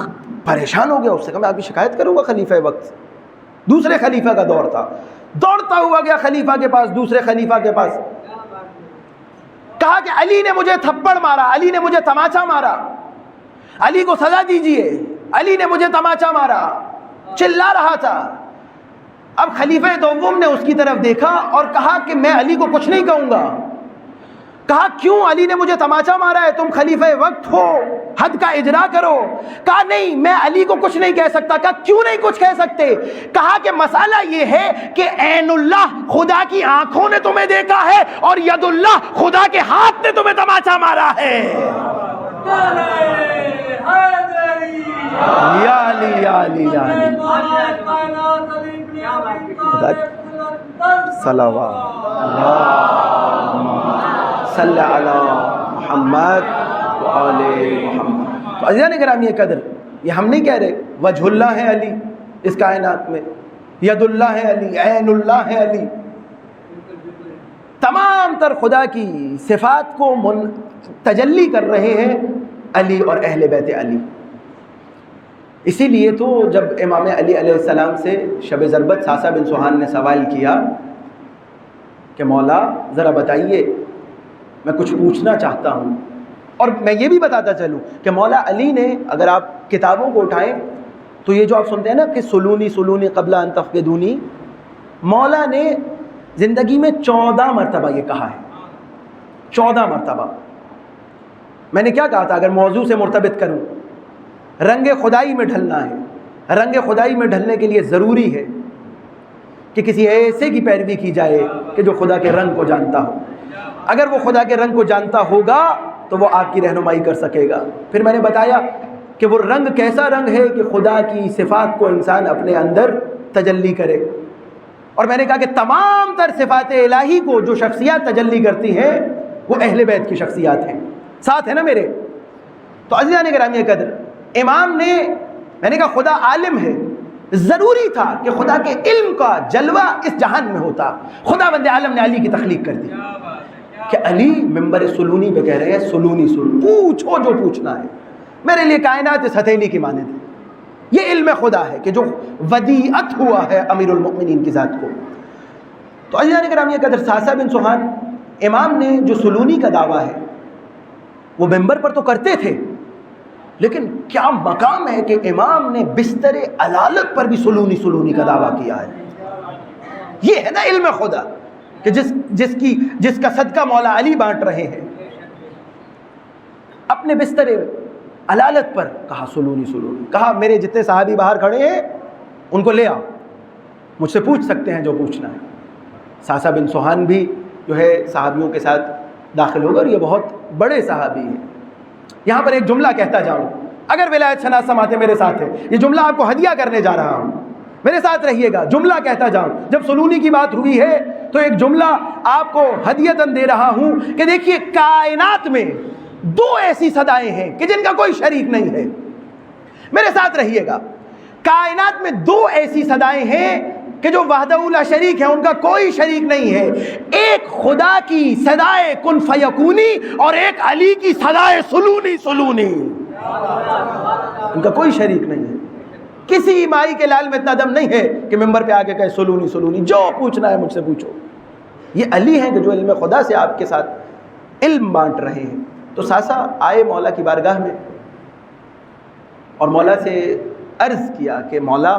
پریشان ہو گیا، اس سے کہا میں ابھی شکایت کروں گا خلیفہ وقت، دوسرے خلیفہ کا دور تھا، دوڑتا ہوا گیا خلیفہ کے پاس، دوسرے خلیفہ کے پاس، کہا کہ علی نے مجھے تھپڑ مارا، علی نے مجھے تماچا مارا، علی کو سزا دیجئے، علی نے مجھے تماچا مارا، چلا رہا تھا۔ اب خلیفہ دوم نے اس کی طرف دیکھا اور کہا کہ میں علی کو کچھ نہیں کہوں گا۔ کہا کیوں؟ علی نے مجھے تماچا مارا ہے، تم خلیفہ وقت ہو، حد کا اجرا کرو۔ کہا نہیں میں علی کو کچھ نہیں کہہ سکتا۔ کہا کیوں نہیں کچھ کہہ سکتے؟ کہا کہ مسئلہ یہ ہے کہ عین اللہ خدا کی آنکھوں نے تمہیں دیکھا ہے اور ید اللہ خدا کے ہاتھ نے تمہیں تماچا مارا ہے۔ یا علی یا علی یا علی، صلوات صلی علی محمد وآل محمد۔ تو عزیزان گرامی قدر، یہ ہم نہیں کہہ رہے وجہ اللہ ہے علی اس کائنات میں، ید اللہ ہے علی، عین اللہ ہے علی، تمام تر خدا کی صفات کو تجلی کر رہے ہیں علی اور اہل بیت علی۔ اسی لیے تو جب امام علی علیہ السلام سے شب ضربت ساسا بن سوہان نے سوال کیا کہ مولا ذرا بتائیے میں کچھ پوچھنا چاہتا ہوں، اور میں یہ بھی بتاتا چلوں کہ مولا علی نے، اگر آپ کتابوں کو اٹھائیں تو یہ جو آپ سنتے ہیں نا کہ سلونی سلونی قبل ان تفقدونی، مولا نے زندگی میں 14 مرتبہ یہ کہا ہے، 14 مرتبہ۔ میں نے کیا کہا تھا اگر موضوع سے مرتبط کروں، رنگ خدائی میں ڈھلنا ہے، رنگ خدائی میں ڈھلنے کے لیے ضروری ہے کہ کسی ایسے کی پیروی کی جائے کہ جو خدا کے رنگ کو جانتا ہو۔ اگر وہ خدا کے رنگ کو جانتا ہوگا تو وہ آپ کی رہنمائی کر سکے گا۔ پھر میں نے بتایا کہ وہ رنگ کیسا رنگ ہے کہ خدا کی صفات کو انسان اپنے اندر تجلی کرے، اور میں نے کہا کہ تمام تر صفات الہی کو جو شخصیات تجلی کرتی ہیں وہ اہل بیت کی شخصیات ہیں، ساتھ ہے نا میرے؟ تو عزیزان گرامی قدر، امام نے، میں نے کہا خدا عالم ہے، ضروری تھا کہ خدا کے علم کا جلوہ اس جہان میں ہوتا، خدا بند عالم نے علی کی تخلیق کر دی کہ علی ممبر سلونی پہ کہہ رہے ہیں سلونی سلونی، پوچھو جو پوچھنا ہے، میرے لیے کائنات اس ہتھیلی کی مانند ہے۔ یہ علم خدا ہے کہ جو ودیعت ہوا ہے امیر المؤمنین کی ذات کو۔ تو عزیزان کرام، یہ قدر ساسا بن سوہان، امام نے جو سلونی کا دعویٰ ہے وہ ممبر پر تو کرتے تھے، لیکن کیا مقام ہے کہ امام نے بستر علالت پر بھی سلونی سلونی کا دعویٰ کیا ہے۔ یہ ہے نا علم خدا کہ جس کا صدقہ مولا علی بانٹ رہے ہیں۔ اپنے بستر علالت پر کہا سلونی سلونی، کہا میرے جتنے صحابی باہر کھڑے ہیں ان کو لے آؤ، مجھ سے پوچھ سکتے ہیں جو پوچھنا ہے۔ ساسا بن سوہان بھی جو ہے صحابیوں کے ساتھ داخل ہوگا، اور یہ بہت بڑے صحابی ہیں۔ یہاں پر ایک جملہ کہتا جاؤں، اگر ولایت شناس سماعتیں میرے ساتھ ہیں، یہ جملہ آپ کو ہدیہ کرنے جا رہا ہوں، میرے ساتھ رہیے گا، جملہ کہتا جاؤں۔ جب سلونی کی بات ہوئی ہے تو ایک جملہ آپ کو ہدیتاً دے رہا ہوں کہ دیکھیے کائنات میں دو ایسی صدائیں ہیں کہ جن کا کوئی شریک نہیں ہے، میرے ساتھ رہیے گا۔ کائنات میں دو ایسی صدائیں ہیں کہ جو وحدہ لا شریک ہے، ان کا کوئی شریک نہیں ہے۔ ایک خدا کی صدائے کن فیکونی اور ایک علی کی صدائے سلونی سلونی، ان کا کوئی شریک نہیں ہے۔ کسی مائی کے لال میں اتنا دم نہیں ہے کہ ممبر پہ آ کے کہے سلونی سلونی، جو پوچھنا ہے مجھ سے پوچھو۔ یہ علی ہیں کہ جو علم خدا سے آپ کے ساتھ علم بانٹ رہے ہیں۔ تو ساسا آئے مولا کی بارگاہ میں اور مولا سے عرض کیا کہ مولا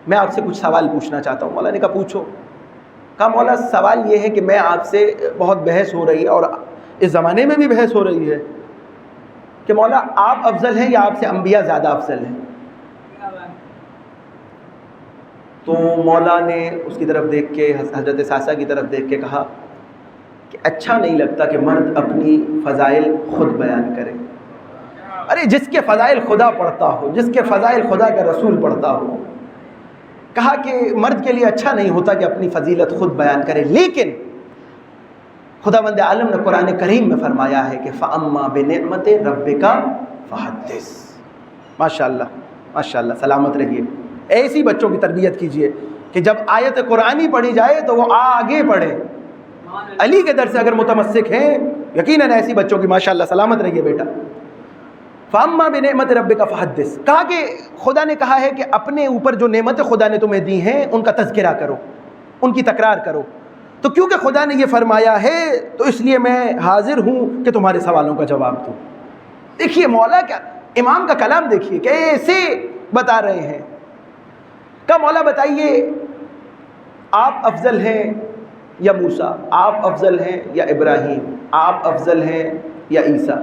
میں آپ سے کچھ سوال پوچھنا چاہتا ہوں۔ مولا نے کہا پوچھو۔ کہا مولا سوال یہ ہے کہ میں آپ سے بہت بحث ہو رہی ہے اور اس زمانے میں بھی بحث ہو رہی ہے کہ مولا آپ افضل ہیں یا آپ سے انبیاء زیادہ افضل ہیں؟ تو مولا نے اس کی طرف دیکھ کے، حضرت ساسا کی طرف دیکھ کے کہا کہ اچھا نہیں لگتا کہ مرد اپنی فضائل خود بیان کرے۔ ارے جس کے فضائل خدا پڑھتا ہو، جس کے فضائل خدا کا رسول پڑھتا ہو، کہا کہ مرد کے لیے اچھا نہیں ہوتا کہ اپنی فضیلت خود بیان کرے، لیکن خداوند عالم نے قرآن کریم میں فرمایا ہے کہ فَأَمَّا بِنِعْمَتِ رَبِّكَ فَحَدِّثْ۔ ماشاءاللہ ماشاءاللہ، سلامت رہیے۔ ایسی بچوں کی تربیت کیجئے کہ جب آیت قرآنی پڑھی جائے تو وہ آگے پڑھے۔ علی کے در سے اگر متمسک ہیں، یقیناً ایسی بچوں کی ماشاءاللہ سلامت رہیے بیٹا۔ فَأَمَّا بِنِعْمَتِ رَبِّكَ فَحَدِّثْ، کہا کہ خدا نے کہا ہے کہ اپنے اوپر جو نعمت خدا نے تمہیں دی ہیں ان کا تذکرہ کرو، ان کی تکرار کرو۔ تو کیونکہ خدا نے یہ فرمایا ہے تو اس لیے میں حاضر ہوں کہ تمہارے سوالوں کا جواب دوں۔ دیکھیے مولا کا امام کا کلام دیکھیے کیسے بتا رہے ہیں۔ کہا مولا بتائیے آپ افضل ہیں یا موسیٰ، آپ افضل ہیں یا ابراہیم، آپ افضل ہیں یا عیسیٰ؟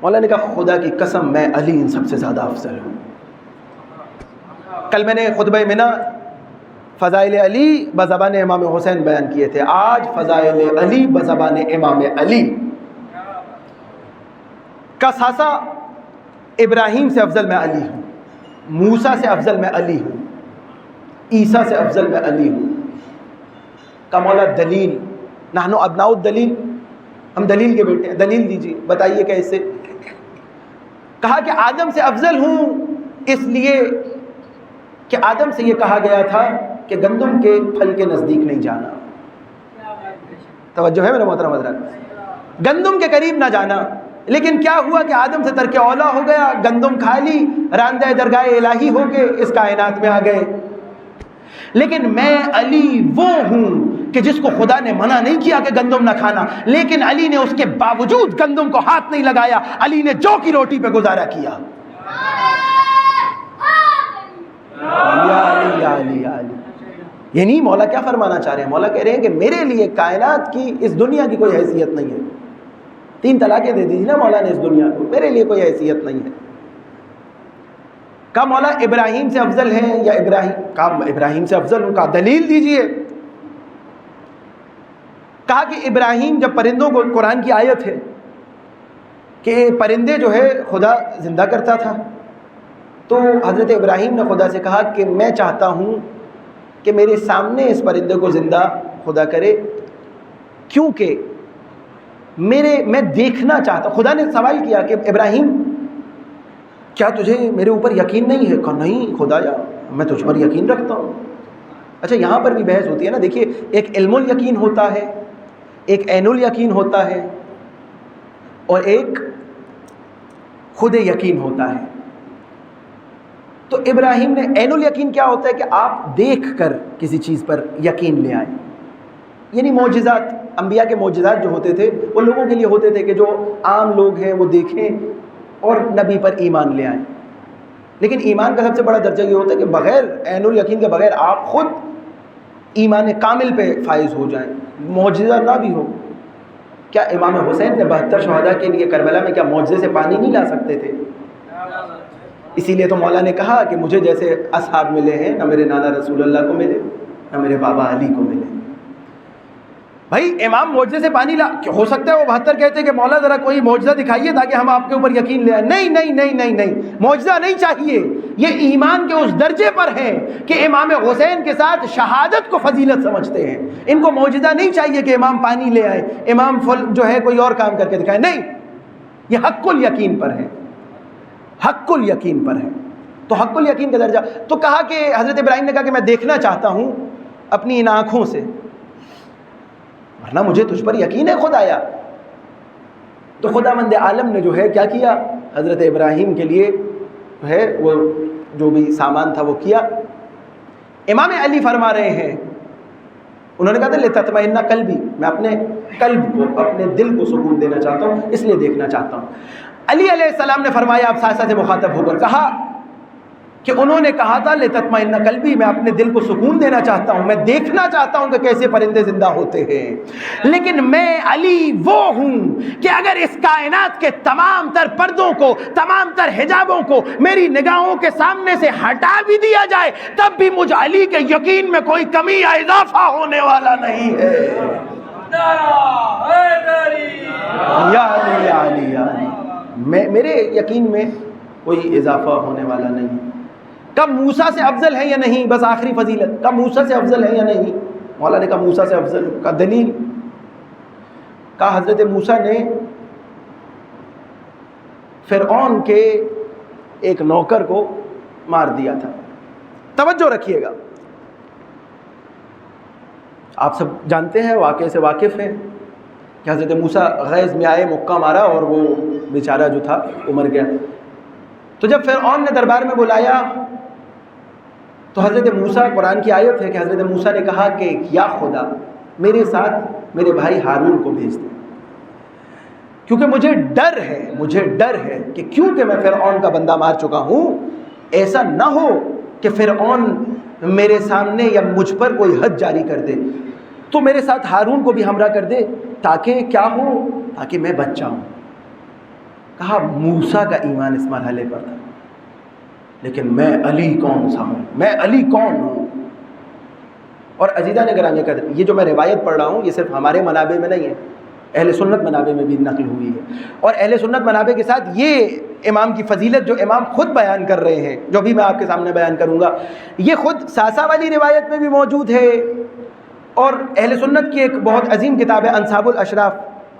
مولا نے کہا خدا کی قسم میں علی ان سب سے زیادہ افضل ہوں۔ کل میں نے خطبہ منہ فضائل علی بزبان امام حسین بیان کیے تھے، آج فضائل علی بزبان امام علی۔ کا ساسا ابراہیم سے افضل میں علی ہوں، موسیٰ سے افضل میں علی ہوں، عیسیٰ سے افضل میں علی ہوں۔ کا مولا دلیل، نحن ابناء الدلیل، ہم دلیل کے بیٹے ہیں، دلیل دیجیے، بتائیے کیسے؟ کہا کہ آدم سے افضل ہوں اس لیے کہ آدم سے یہ کہا گیا تھا کہ گندم کے پھل کے نزدیک نہیں جانا۔ توجہ ہے میرے محترم حضرات، گندم کے قریب نہ جانا۔ لیکن کیا ہوا کہ آدم سے ترک اولا ہو گیا، گندم کھا لی، راندہ درگاہ الہی ہو کے اس کائنات میں آ گئے۔ لیکن میں علی وہ ہوں کہ جس کو خدا نے منع نہیں کیا کہ گندم نہ کھانا، لیکن علی نے اس کے باوجود گندم کو ہاتھ نہیں لگایا، علی نے جو کی روٹی پہ گزارا کیا۔ یا علی یا علی یا علی۔ یہ نہیں مولا کیا فرمانا چاہ رہے ہیں؟ مولا کہہ رہے ہیں کہ میرے لیے کائنات کی اس دنیا کی کوئی حیثیت نہیں ہے۔ 3 طلاقیں دے دی نا مولا نے اس دنیا کو، میرے لیے کوئی حیثیت نہیں ہے۔ کہا مولا ابراہیم سے افضل ہیں یا ابراہیم؟ کہا ابراہیم سے افضل ہوں۔ کہا دلیل دیجئے۔ کہا کہ ابراہیم جب پرندوں کو، قرآن کی آیت ہے کہ پرندے جو ہے خدا زندہ کرتا تھا، تو حضرت ابراہیم نے خدا سے کہا کہ میں چاہتا ہوں کہ میرے سامنے اس پرندے کو زندہ خدا کرے، کیونکہ میں دیکھنا چاہتا ہوں۔ خدا نے سوال کیا کہ ابراہیم کیا تجھے میرے اوپر یقین نہیں ہے؟ کہا نہیں خدایا میں تجھ پر یقین رکھتا ہوں۔ اچھا یہاں پر بھی بحث ہوتی ہے نا، دیکھیے ایک علم الیقین ہوتا ہے، ایک عین الیقین ہوتا ہے، اور ایک خود یقین ہوتا ہے۔ تو ابراہیم نے، عین الیقین کیا ہوتا ہے کہ آپ دیکھ کر کسی چیز پر یقین لے آئیں، یعنی معجزات، انبیاء کے معجزات جو ہوتے تھے وہ لوگوں کے لیے ہوتے تھے کہ جو عام لوگ ہیں وہ دیکھیں اور نبی پر ایمان لے آئیں۔ لیکن ایمان کا سب سے بڑا درجہ یہ ہوتا ہے کہ بغیر عین الیقین کے بغیر آپ خود ایمان کامل پہ فائز ہو جائیں، معجزہ نہ بھی ہو۔ کیا امام حسین نے 72 شہداء کے لیے کربلا میں کیا معجزے سے پانی نہیں لا سکتے تھے؟ اسی لیے تو مولا نے کہا کہ مجھے جیسے اصحاب ملے ہیں نہ میرے نانا رسول اللہ کو ملے نہ میرے بابا علی کو ملے۔ بھائی امام معجزے سے پانی لا، ہو سکتا ہے وہ 72 کہتے کہ مولا ذرا کوئی معجزہ دکھائیے تاکہ ہم آپ کے اوپر یقین لے آئیں۔ نہیں نہیں نہیں نہیں نہیں، معجزہ نہیں چاہیے، یہ ایمان کے اس درجے پر ہیں کہ امام حسین کے ساتھ شہادت کو فضیلت سمجھتے ہیں۔ ان کو معجزہ نہیں چاہیے کہ امام پانی لے آئے، امام جو ہے کوئی اور کام کر کے دکھائے، نہیں، یہ حق الیقین پر ہے، حق الیقین پر ہے۔ تو حق الیقین کا درجہ تو کہا کہ حضرت ابراہیم نے کہا کہ میں دیکھنا چاہتا ہوں اپنی ان آنکھوں سے، ورنہ مجھے تجھ پر یقین ہے خدایا۔ تو خداوند عالم نے جو ہے کیا کیا، حضرت ابراہیم کے لیے جو ہے وہ جو بھی سامان تھا وہ کیا۔ امام علی فرما رہے ہیں، انہوں نے کہا تھا لتطمئن قلبی، میں اپنے قلب کو، اپنے دل کو سکون دینا چاہتا ہوں، اس لیے دیکھنا چاہتا ہوں۔ علی علیہ السلام نے فرمایا، آپ ساتھ ساتھ مخاطب ہو کر کہا کہ انہوں نے کہا تھا لتطمئن قلبی، میں اپنے دل کو سکون دینا چاہتا ہوں، میں دیکھنا چاہتا ہوں کہ کیسے پرندے زندہ ہوتے ہیں، لیکن میں علی وہ ہوں کہ اگر اس کائنات کے تمام تر پردوں کو، تمام تر حجابوں کو میری نگاہوں کے سامنے سے ہٹا بھی دیا جائے تب بھی مجھ علی کے یقین میں کوئی کمی یا اضافہ ہونے والا نہیں ہے۔ یا علی یا علی یا علی، میرے یقین میں کوئی اضافہ ہونے والا نہیں۔ کب موسیٰ سے افضل ہے یا نہیں، بس آخری فضیلت، کب موسیٰ سے افضل ہے یا نہیں؟ مولا نے کہا موسیٰ سے افضل کا دلیل، کہا حضرت موسیٰ نے فرعون کے ایک نوکر کو مار دیا تھا۔ توجہ رکھیے گا، آپ سب جانتے ہیں، واقعے سے واقف ہیں کہ حضرت موسیٰ غیظ میں آئے، مکہ مارا اور وہ بیچارہ جو تھا وہ مر گیا۔ تو جب فرعون نے دربار میں بلایا تو حضرت موسیٰ، قرآن کی آیت ہے کہ حضرت موسیٰ نے کہا کہ یا خدا میرے ساتھ میرے بھائی ہارون کو بھیج دے، کیونکہ مجھے ڈر ہے کہ کیونکہ میں فرعون کا بندہ مار چکا ہوں، ایسا نہ ہو کہ فرعون میرے سامنے یا مجھ پر کوئی حد جاری کر دے، تو میرے ساتھ ہارون کو بھی ہمراہ کر دے تاکہ کیا ہو، تاکہ میں بچ جاؤں۔ کہا موسیٰ کا ایمان اس مرحلے پر تھا، لیکن میں علی کون سا ہوں، میں علی کون ہوں۔ اور عزیزان گرامی قدر، یہ جو میں روایت پڑھ رہا ہوں یہ صرف ہمارے منابع میں نہیں ہے، اہل سنت منابع میں بھی نقل ہوئی ہے، اور اہل سنت منابع کے ساتھ یہ امام کی فضیلت جو امام خود بیان کر رہے ہیں، جو بھی میں آپ کے سامنے بیان کروں گا، یہ خود ساسا والی روایت میں بھی موجود ہے، اور اہل سنت کی ایک بہت عظیم کتاب ہے انصاب الاشراف،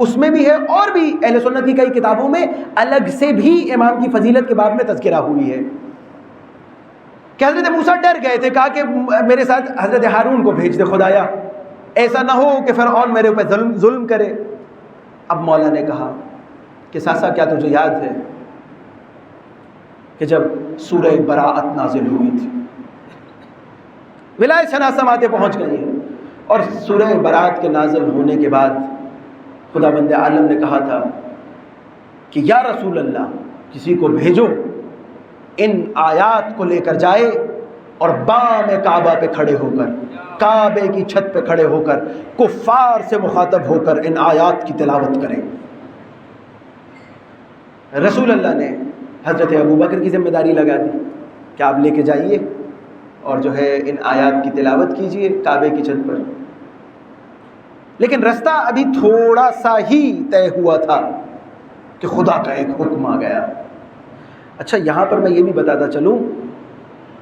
اس میں بھی ہے، اور بھی اہل سنت کی کئی کتابوں میں الگ سے بھی امام کی فضیلت کے باب میں تذکرہ ہوئی ہے کہ حضرت موسیٰ ڈر گئے تھے، کہا کہ میرے ساتھ حضرت ہارون کو بھیج دے خدایا، ایسا نہ ہو کہ فرعون میرے اوپر ظلم کرے۔ اب مولا نے کہا کہ ساسا کیا تجھے یاد ہے کہ جب سورہ براءت نازل ہوئی تھی، ولایت شناس سماعتیں پہنچ گئی ہیں، اور سورہ براءت کے نازل ہونے کے بعد خداوند عالم نے کہا تھا کہ یا رسول اللہ کسی کو بھیجو ان آیات کو لے کر جائے اور بام کعبہ پہ کھڑے ہو کر، کعبے کی چھت پہ کھڑے ہو کر کفار سے مخاطب ہو کر ان آیات کی تلاوت کریں۔ رسول اللہ نے حضرت ابوبکر کی ذمہ داری لگا دی کہ آپ لے کے جائیے اور جو ہے ان آیات کی تلاوت کیجئے کعبے کی چھت پر۔ لیکن رستہ ابھی تھوڑا سا ہی طے ہوا تھا کہ خدا کا ایک حکم آ گیا۔ اچھا، یہاں پر میں یہ بھی بتاتا چلوں،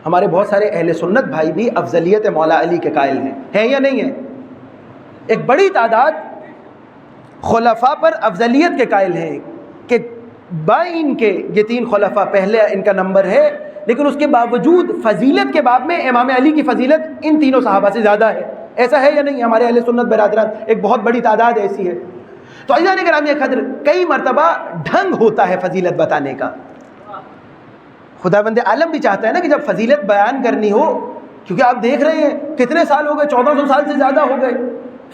ہمارے بہت سارے اہل سنت بھائی بھی افضلیت مولا علی کے قائل ہیں یا نہیں ہیں؟ ایک بڑی تعداد خلفاء پر افضلیت کے قائل ہیں کہ بائن کے یہ 3 خلفاء پہلے ان کا نمبر ہے، لیکن اس کے باوجود فضیلت کے باب میں امام علی کی فضیلت ان تینوں صحابہ سے زیادہ ہے۔ ایسا ہے یا نہیں؟ ہمارے اہل سنت برادران ایک بہت بڑی تعداد ایسی ہے۔ تو عزیزان گرامی قدر، کئی مرتبہ ڈھنگ ہوتا ہے فضیلت بتانے کا۔ خداوند عالم بھی چاہتا ہے نا کہ جب فضیلت بیان کرنی ہو، کیونکہ آپ دیکھ رہے ہیں کتنے سال ہو گئے، 1400 سال سے زیادہ ہو گئے،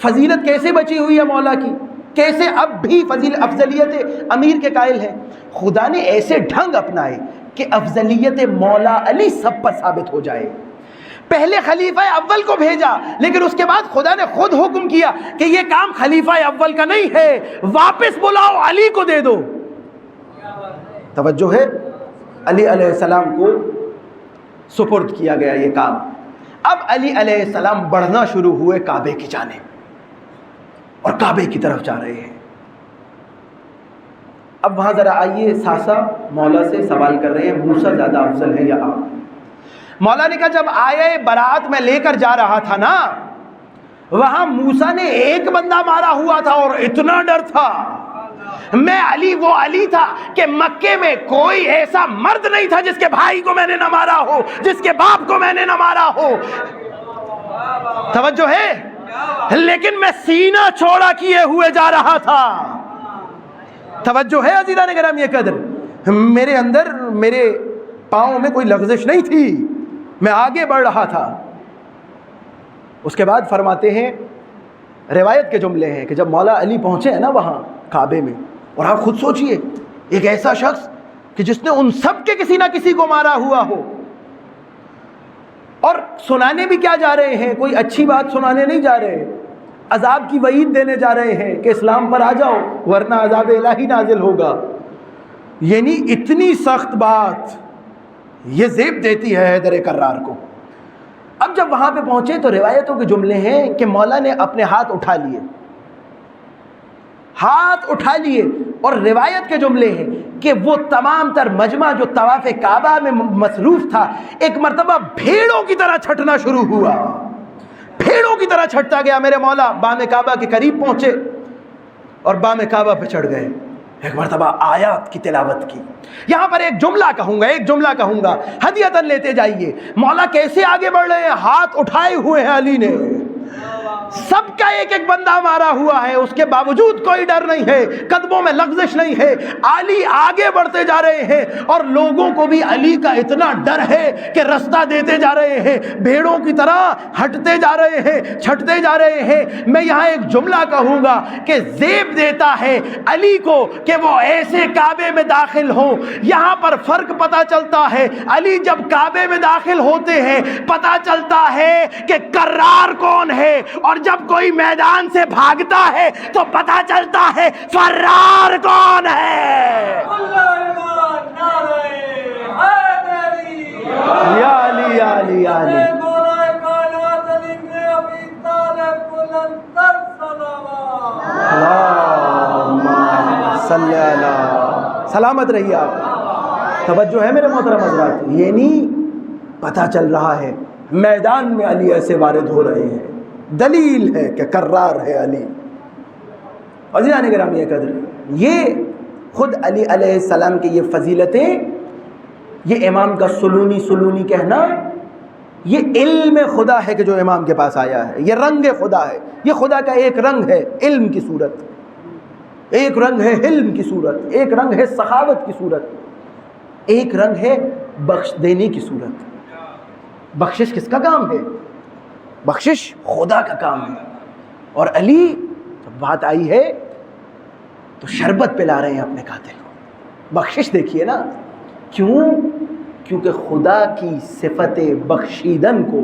فضیلت کیسے بچی ہوئی ہے مولا کی، کیسے اب بھی افضلیت امیر کے قائل ہیں۔ خدا نے ایسے ڈھنگ اپنائے کہ افضلیت مولا علی سب پر ثابت ہو جائے۔ پہلے خلیفہ اول کو بھیجا، لیکن اس کے بعد خدا نے خود حکم کیا کہ یہ کام خلیفہ اول کا نہیں ہے، واپس بلاؤ، علی کو دے دو۔ توجہ ہے، علی علیہ السلام کو سپرد کیا گیا یہ کام۔ اب علی علیہ السلام بڑھنا شروع ہوئے کعبے کی جانب، اور کعبے کی طرف جا رہے ہیں۔ اب وہاں ذرا آئیے، ساسا مولا سے سوال کر رہے ہیں موسیٰ زیادہ افضل ہے یا آپ؟ مولا نے کہا جب آیے برات میں لے کر جا رہا تھا نا، وہاں موسیٰ نے ایک بندہ مارا ہوا تھا اور اتنا ڈر تھا، میں علی وہ علی تھا کہ مکے میں کوئی ایسا مرد نہیں تھا جس کے بھائی کو میں نے نہ مارا ہو، جس کے باپ کو میں نے نہ مارا ہو۔ توجہ ہے، لیکن میں سینہ چھوڑا کیے ہوئے جا رہا تھا۔ توجہ ہے عزیزان گرامی قدر، میرے اندر، میرے پاؤں میں کوئی لغزش نہیں تھی، میں آگے بڑھ رہا تھا۔ اس کے بعد فرماتے ہیں، روایت کے جملے ہیں کہ جب مولا علی پہنچے ہیں نا وہاں کعبے میں، اور آپ خود سوچئے ایک ایسا شخص کہ جس نے ان سب کے کسی نہ کسی کو مارا ہوا ہو، اور سنانے بھی کیا جا رہے ہیں، کوئی اچھی بات سنانے نہیں جا رہے، عذاب کی وعید دینے جا رہے ہیں کہ اسلام پر آ جاؤ ورنہ عذاب الہی نازل ہوگا۔ یعنی اتنی سخت بات یہ زیب دیتی ہے حیدر کرار کو۔ اب جب وہاں پہ پہنچے تو روایتوں کے جملے ہیں کہ مولا نے اپنے ہاتھ اٹھا لیے، اور روایت کے جملے ہیں کہ وہ تمام تر مجمع جو طواف کعبہ میں مصروف تھا، ایک مرتبہ بھیڑوں کی طرح چھٹنا شروع ہوا، بھیڑوں کی طرح چھٹتا گیا۔ میرے مولا بام کعبہ کے قریب پہنچے اور بام کعبہ پہ چڑھ گئے، ایک مرتبہ آیات کی تلاوت کی۔ یہاں پر ایک جملہ کہوں گا، ہدیتاً لیتے جائیے۔ مولا کیسے آگے بڑھ رہے ہیں، ہاتھ اٹھائے ہوئے ہیں علی نے، سب کا ایک ایک بندہ مارا ہوا ہے، اس کے باوجود کوئی ڈر نہیں ہے، قدموں میں لغزش نہیں ہے، علی آگے بڑھتے جا رہے ہیں، اور لوگوں کو بھی علی کا اتنا ڈر ہے کہ رستہ دیتے جا رہے ہیں، بھیڑوں کی طرح ہٹتے جا رہے ہیں، چھٹتے جا رہے ہیں۔ میں یہاں ایک جملہ کہوں گا کہ زیب دیتا ہے علی کو کہ وہ ایسے کعبے میں داخل ہوں۔ یہاں پر فرق پتہ چلتا ہے، علی جب کعبے میں داخل ہوتے ہیں پتہ چلتا ہے کہ کرار کون ہے، اور جب کوئی میدان سے بھاگتا ہے تو پتہ چلتا ہے فرار کون ہے۔ یا علی یا علی یا علی، صلی اللہ، سلامت رہیے آپ۔ توجہ ہے میرے محترم حضرات، یہ نہیں پتہ چل رہا ہے میدان میں علی ایسے وارد ہو رہے ہیں، دلیل ہے کہ کرار ہے علی۔ عزیزان گرامی قدر، یہ خود علی علیہ السلام کی یہ فضیلتیں، یہ امام کا سلونی کہنا، یہ علم خدا ہے کہ جو امام کے پاس آیا ہے، یہ رنگ خدا ہے، یہ خدا کا ایک رنگ ہے علم کی صورت، ایک رنگ ہے حلم کی صورت، ایک رنگ ہے سخاوت کی صورت، ایک رنگ ہے بخش دینے کی صورت۔ بخشش کس کا کام ہے؟ بخشش خدا کا کام ہے۔ اور علی جب بات آئی ہے تو شربت پلا رہے ہیں اپنے قاتل کو۔ بخشش دیکھیے نا، کیونکہ خدا کی صفت بخشیدن کو،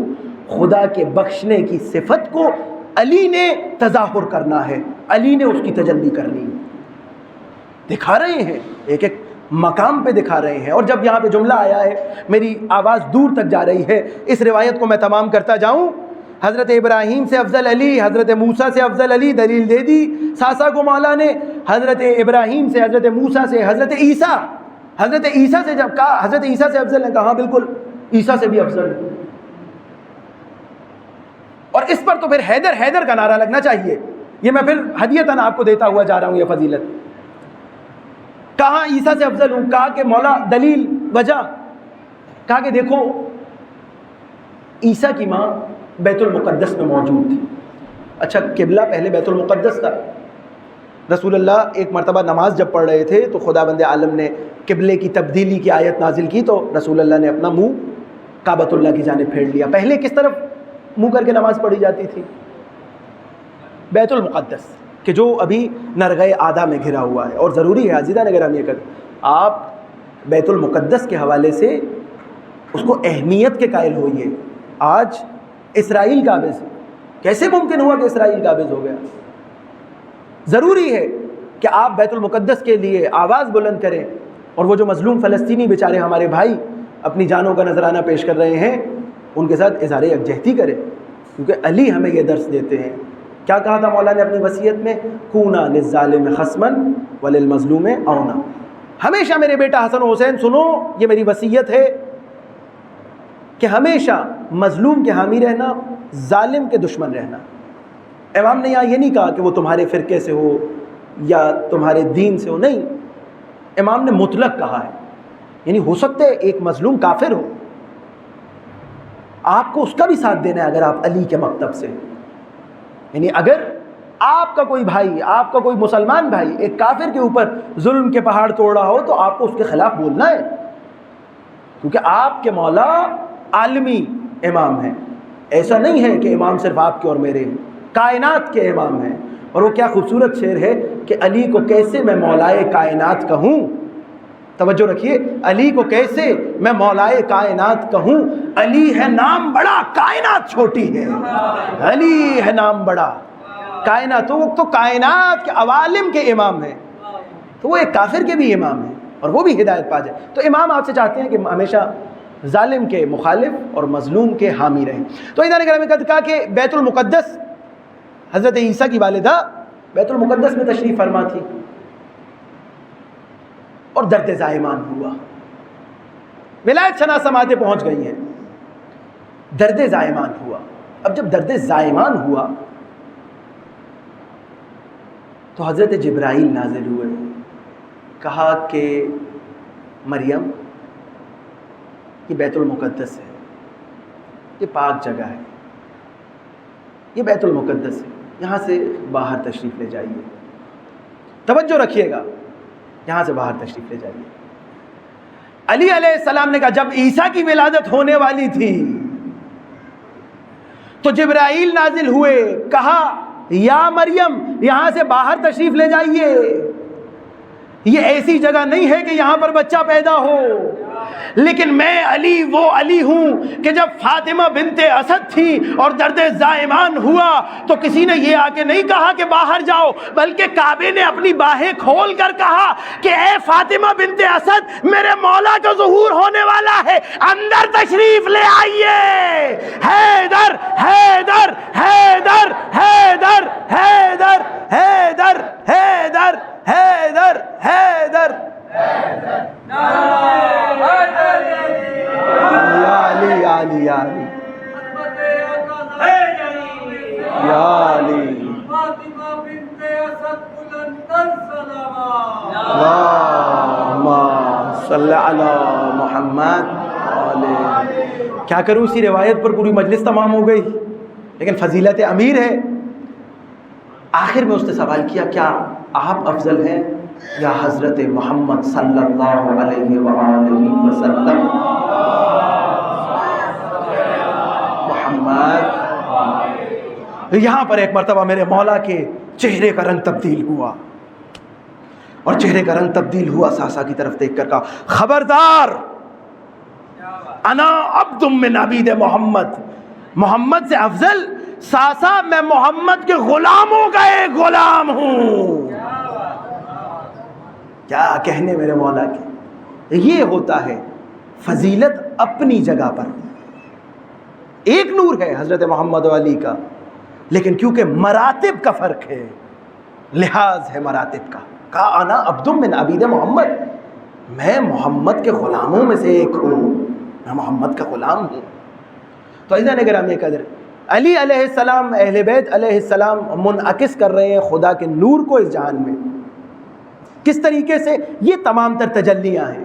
خدا کے بخشنے کی صفت کو علی نے تظاہر کرنا ہے، علی نے اس کی تجلی کرنی، دکھا رہے ہیں، ایک ایک مقام پہ دکھا رہے ہیں۔ اور جب یہاں پہ جملہ آیا ہے، میری آواز دور تک جا رہی ہے، اس روایت کو میں تمام کرتا جاؤں۔ حضرت ابراہیم سے افضل علی، حضرت موسیٰ سے افضل علی، دلیل دے دی ساسا کو مولا نے۔ حضرت ابراہیم سے، حضرت موسیٰ سے، حضرت عیسیٰ سے جب کہا، حضرت عیسیٰ سے افضل نے کہا بالکل عیسیٰ سے بھی افضل۔ اور اس پر تو پھر حیدر کا نعرہ لگنا چاہیے۔ یہ میں پھر ہدیتاً آپ کو دیتا ہوا جا رہا ہوں یہ فضیلت۔ کہا عیسیٰ سے افضل ہوں، کہا کہ مولا دلیل، وجہ، کہا کہ دیکھو عیسیٰ کی ماں بیت المقدس میں موجود تھی۔ اچھا، قبلہ پہلے بیت المقدس تھا۔ رسول اللہ ایک مرتبہ نماز جب پڑھ رہے تھے تو خداوند عالم نے قبلے کی تبدیلی کی آیت نازل کی، تو رسول اللہ نے اپنا منہ کعبۃ اللہ کی جانب پھیر لیا۔ پہلے کس طرف منہ کر کے نماز پڑھی جاتی تھی؟ بیت المقدس، کہ جو ابھی نرغہ آدھا میں گھرا ہوا ہے۔ اور ضروری ہے عزیزان گرامی اگر آپ بیت المقدس کے حوالے سے اس کو اہمیت کے قائل ہوئیے، آج اسرائیل قابض ہے. کیسے ممکن ہوا کہ اسرائیل قابض ہو گیا؟ ضروری ہے کہ آپ بیت المقدس کے لیے آواز بلند کریں، اور وہ جو مظلوم فلسطینی بیچارے ہمارے بھائی اپنی جانوں کا نذرانہ پیش کر رہے ہیں ان کے ساتھ اظہار یکجہتی کریں، کیونکہ علی ہمیں یہ درس دیتے ہیں. کیا کہا تھا مولا نے اپنی وصیت میں؟ کونا للظالم خصما وللمظلوم اونا. ہمیشہ میرے بیٹا حسن و حسین سنو، یہ میری وصیت ہے کہ ہمیشہ مظلوم کے حامی رہنا، ظالم کے دشمن رہنا. امام نے یہاں یہ نہیں کہا کہ وہ تمہارے فرقے سے ہو یا تمہارے دین سے ہو، نہیں، امام نے مطلق کہا ہے. یعنی ہو سکتا ہے ایک مظلوم کافر ہو، آپ کو اس کا بھی ساتھ دینا ہے اگر آپ علی کے مکتب سے. یعنی اگر آپ کا کوئی بھائی، آپ کا کوئی مسلمان بھائی ایک کافر کے اوپر ظلم کے پہاڑ توڑ رہا ہو تو آپ کو اس کے خلاف بولنا ہے، کیونکہ آپ کے مولا عالمی امام ہیں. ایسا نہیں ہے کہ امام صرف آپ کے اور میرے ہیں، کائنات کے امام ہیں. اور وہ کیا خوبصورت شعر ہے کہ علی کو کیسے میں مولائے کائنات کہوں. توجہ رکھیے، علی کو کیسے میں مولائے کائنات کہوں. علی ہے نام بڑا، کائنات چھوٹی ہے. علی ہے نام بڑا، کائنات تو کائنات کے عوالم کے امام ہیں، تو وہ ایک کافر کے بھی امام ہیں اور وہ بھی ہدایت پا جائے. تو امام آپ سے چاہتے ہیں کہ ہمیشہ ظالم کے مخالف اور مظلوم کے حامی رہیں. تو ادھر نے کہا کہ بیت المقدس، حضرت عیسیٰ کی والدہ بیت المقدس میں تشریف فرما تھی اور درد زائمان ہوا. ولایت شناس سماعتیں پہنچ گئی ہیں، درد زائمان ہوا. اب جب درد زائمان ہوا تو حضرت جبرائیل نازل ہوئے، کہا کہ مریم یہ بیت المقدس ہے، یہ پاک جگہ ہے، یہ بیت المقدس ہے، یہاں سے باہر تشریف لے جائیے. توجہ رکھیے گا، یہاں سے باہر تشریف لے جائیے. علی علیہ السلام نے کہا جب عیسیٰ کی ولادت ہونے والی تھی تو جبرائیل نازل ہوئے، کہا یا مریم یہاں سے باہر تشریف لے جائیے، یہ ایسی جگہ نہیں ہے کہ یہاں پر بچہ پیدا ہو. لیکن میں علی وہ علی ہوں کہ جب فاطمہ بنت اسد تھی اور درد زائمان ہوا تو کسی نے یہ آگے نہیں کہا کہ باہر جاؤ، بلکہ کعبے نے اپنی باہیں کھول کر کہا کہ اے فاطمہ بنت اسد، میرے مولا کا ظہور ہونے والا ہے، اندر تشریف لے آئیے. حیدر حیدر حیدر حیدر حیدر حیدر حیدر حیدر حیدر یا علی یا علی یا علی یا علی اللہم صلی علی محمد. کیا کروں، اسی روایت پر پوری مجلس تمام ہو گئی، لیکن فضیلت امیر ہے. آخر میں اس نے سوال کیا کیا آپ افضل ہیں یا حضرت محمد صلی اللہ علیہ وآلہ وسلم؟ محمد. یہاں پر ایک مرتبہ میرے مولا کے چہرے کا رنگ تبدیل ہوا، اور چہرے کا رنگ تبدیل ہوا ساسا کی طرف دیکھ کر کہا خبردار، انا عبد من عبید محمد، محمد سے افضل ساسا میں محمد کے غلاموں کا ایک غلام ہوں. کیا کہنے میرے مولا کے. یہ ہوتا ہے فضیلت اپنی جگہ پر. ایک نور ہے حضرت محمد و علی کا، لیکن کیونکہ مراتب کا فرق ہے، لحاظ ہے مراتب کا. کہا انا عبد من عبید محمد، میں محمد کے غلاموں میں سے ایک ہوں، میں محمد کا غلام ہوں. تو عزیزان گرامی قدر، علی علیہ السلام، اہل بیت علیہ السلام منعکس کر رہے ہیں خدا کے نور کو اس جہان میں. کس طریقے سے؟ یہ تمام تر تجلیاں ہیں.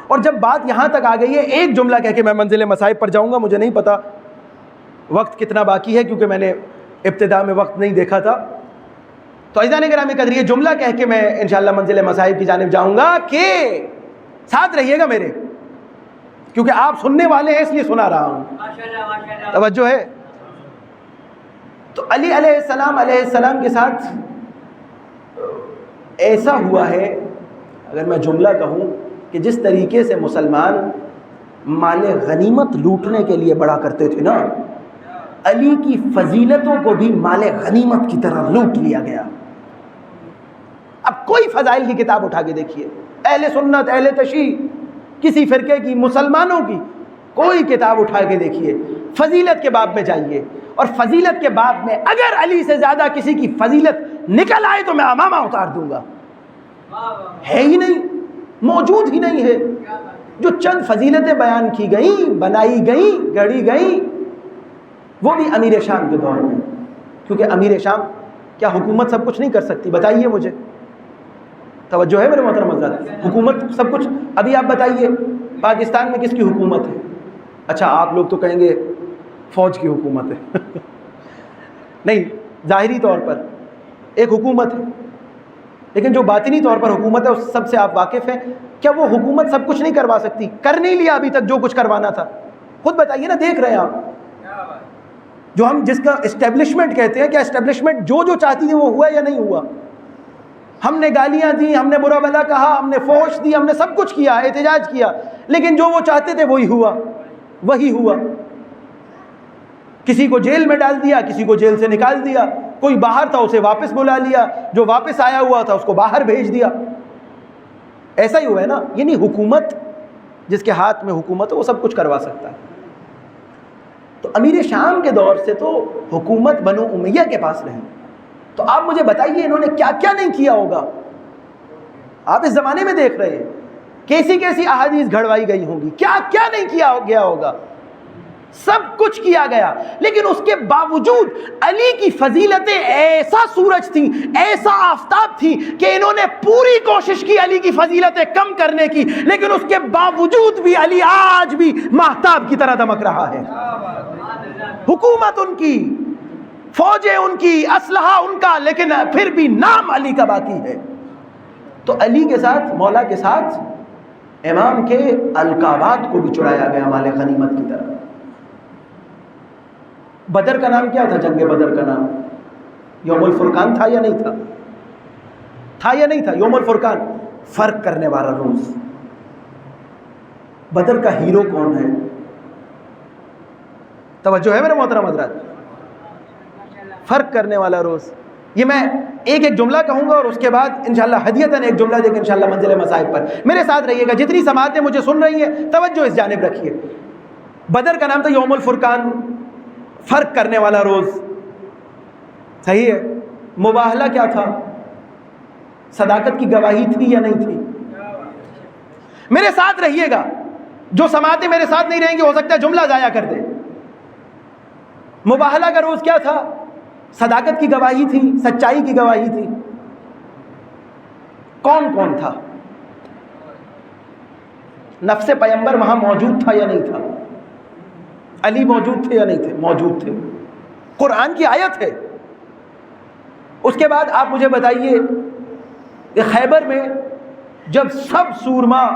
اور جب بات یہاں تک آ گئی ہے، ایک جملہ کہہ کے میں منزل مصائب پر جاؤں گا. مجھے نہیں پتا وقت کتنا باقی ہے، کیونکہ میں نے ابتدا میں وقت نہیں دیکھا تھا. تو عزیزان گرامی قدر، یہ جملہ کہہ کے میں انشاءاللہ منزل مصائب کی جانب جاؤں گا کہ ساتھ رہیے گا میرے، کیونکہ آپ سننے والے ہیں اس لیے سنا رہا ہوں. توجہ ہے. تو علی علیہ السلام کے ساتھ ایسا ہوا ہے، اگر میں جملہ کہوں، کہ جس طریقے سے مسلمان مال غنیمت لوٹنے کے لیے بڑا کرتے تھے نا، علی کی فضیلتوں کو بھی مال غنیمت کی طرح لوٹ لیا گیا۔ اب کوئی فضائل کی کتاب اٹھا کے دیکھیے، اہل سنت، اہل تشیع، کسی فرقے کی، مسلمانوں کی کوئی کتاب اٹھا کے دیکھیے، فضیلت کے باب میں جائیے، اور فضیلت کے باب میں اگر علی سے زیادہ کسی کی فضیلت نکل آئے تو میں امامہ اتار دوں گا۔ ہے ہی نہیں، موجود ہی نہیں ہے۔ جو چند فضیلتیں بیان کی گئیں، بنائی گئیں، گڑھی گئیں، وہ بھی امیر شام کے دور میں، کیونکہ امیر شام کیا حکومت سب کچھ نہیں کر سکتی؟ بتائیے مجھے، توجہ ہے میرے محترم حضرات؟ حکومت سب کچھ، ابھی آپ بتائیے پاکستان میں کس کی حکومت ہے؟ اچھا آپ لوگ تو کہیں گے فوج کی حکومت ہے نہیں، ظاہری طور پر ایک حکومت ہے، لیکن جو باطنی طور پر حکومت ہے اس سب سے آپ واقف ہیں۔ کیا وہ حکومت سب کچھ نہیں کروا سکتی؟ کر نہیں لیا ابھی تک جو کچھ کروانا تھا؟ خود بتائیے نا، دیکھ رہے ہیں آپ، جو ہم جس کا اسٹیبلشمنٹ کہتے ہیں، کیا اسٹیبلشمنٹ جو چاہتی تھی وہ ہوا یا نہیں ہوا؟ ہم نے گالیاں دی، ہم نے برا بھلا کہا، ہم نے فوش دی، ہم نے سب کچھ کیا، احتجاج کیا، لیکن جو وہ چاہتے تھے وہی ہوا، وہی ہوا۔ کسی کو جیل میں ڈال دیا، کسی کو جیل سے نکال دیا، کوئی باہر تھا اسے واپس بلا لیا، جو واپس آیا ہوا تھا اس کو باہر بھیج دیا۔ ایسا ہی ہوا ہے نا، یعنی حکومت، جس کے ہاتھ میں حکومت ہے وہ سب کچھ کروا سکتا ہے۔ تو امیر شام کے دور سے تو حکومت بنو امیہ کے پاس رہی، تو آپ مجھے بتائیے انہوں نے کیا کیا نہیں کیا ہوگا؟ آپ اس زمانے میں دیکھ رہے ہیں کیسی کیسی احادیث گھڑوائی گئی ہوں گی، کیا کیا نہیں کیا گیا ہوگا، سب کچھ کیا گیا۔ لیکن اس کے باوجود علی کی فضیلتیں ایسا سورج تھیں، ایسا آفتاب تھی کہ انہوں نے پوری کوشش کی علی کی فضیلتیں کم کرنے کی، لیکن اس کے باوجود بھی علی آج بھی ماہتاب کی طرح دمک رہا ہے۔ حکومت ان کی، فوجیں ان کی، اسلحہ ان کا، لیکن پھر بھی نام علی کا باقی ہے۔ تو علی کے ساتھ، مولا کے ساتھ امام کے القابات کو بھی چڑھایا گیا مال غنیمت کی طرح۔ بدر کا نام کیا تھا؟ جنگ بدر کا نام یوم الفرقان تھا یا نہیں تھا؟ تھا یا نہیں تھا؟ یوم الفرقان، فرق کرنے والا روز۔ بدر کا ہیرو کون ہے؟ توجہ ہے میرے محترم حضرات؟ فرق کرنے والا روز۔ یہ میں ایک ایک جملہ کہوں گا اور اس کے بعد انشاءاللہ ہدیتاً ایک جملہ دے کے انشاءاللہ منزل مصائب پر میرے ساتھ رہیے گا۔ جتنی سماعتیں مجھے سن رہی ہیں توجہ اس جانب رکھیے۔ بدر کا نام تھا یوم الفرقان، فرق کرنے والا روز، صحیح ہے؟ مباہلہ کیا تھا؟ صداقت کی گواہی تھی یا نہیں تھی؟ میرے ساتھ رہیے گا، جو سماعتیں میرے ساتھ نہیں رہیں گی ہو سکتا ہے جملہ ضائع کر دے۔ مباہلہ کا روز کیا تھا؟ صداقت کی گواہی تھی، سچائی کی گواہی تھی۔ کون کون تھا؟ نفس پیغمبر وہاں موجود تھا یا نہیں تھا؟ علی موجود تھے یا نہیں تھے؟ موجود تھے۔ قرآن کی آیت ہے۔ اس کے بعد آپ مجھے بتائیے کہ خیبر میں جب سب سورما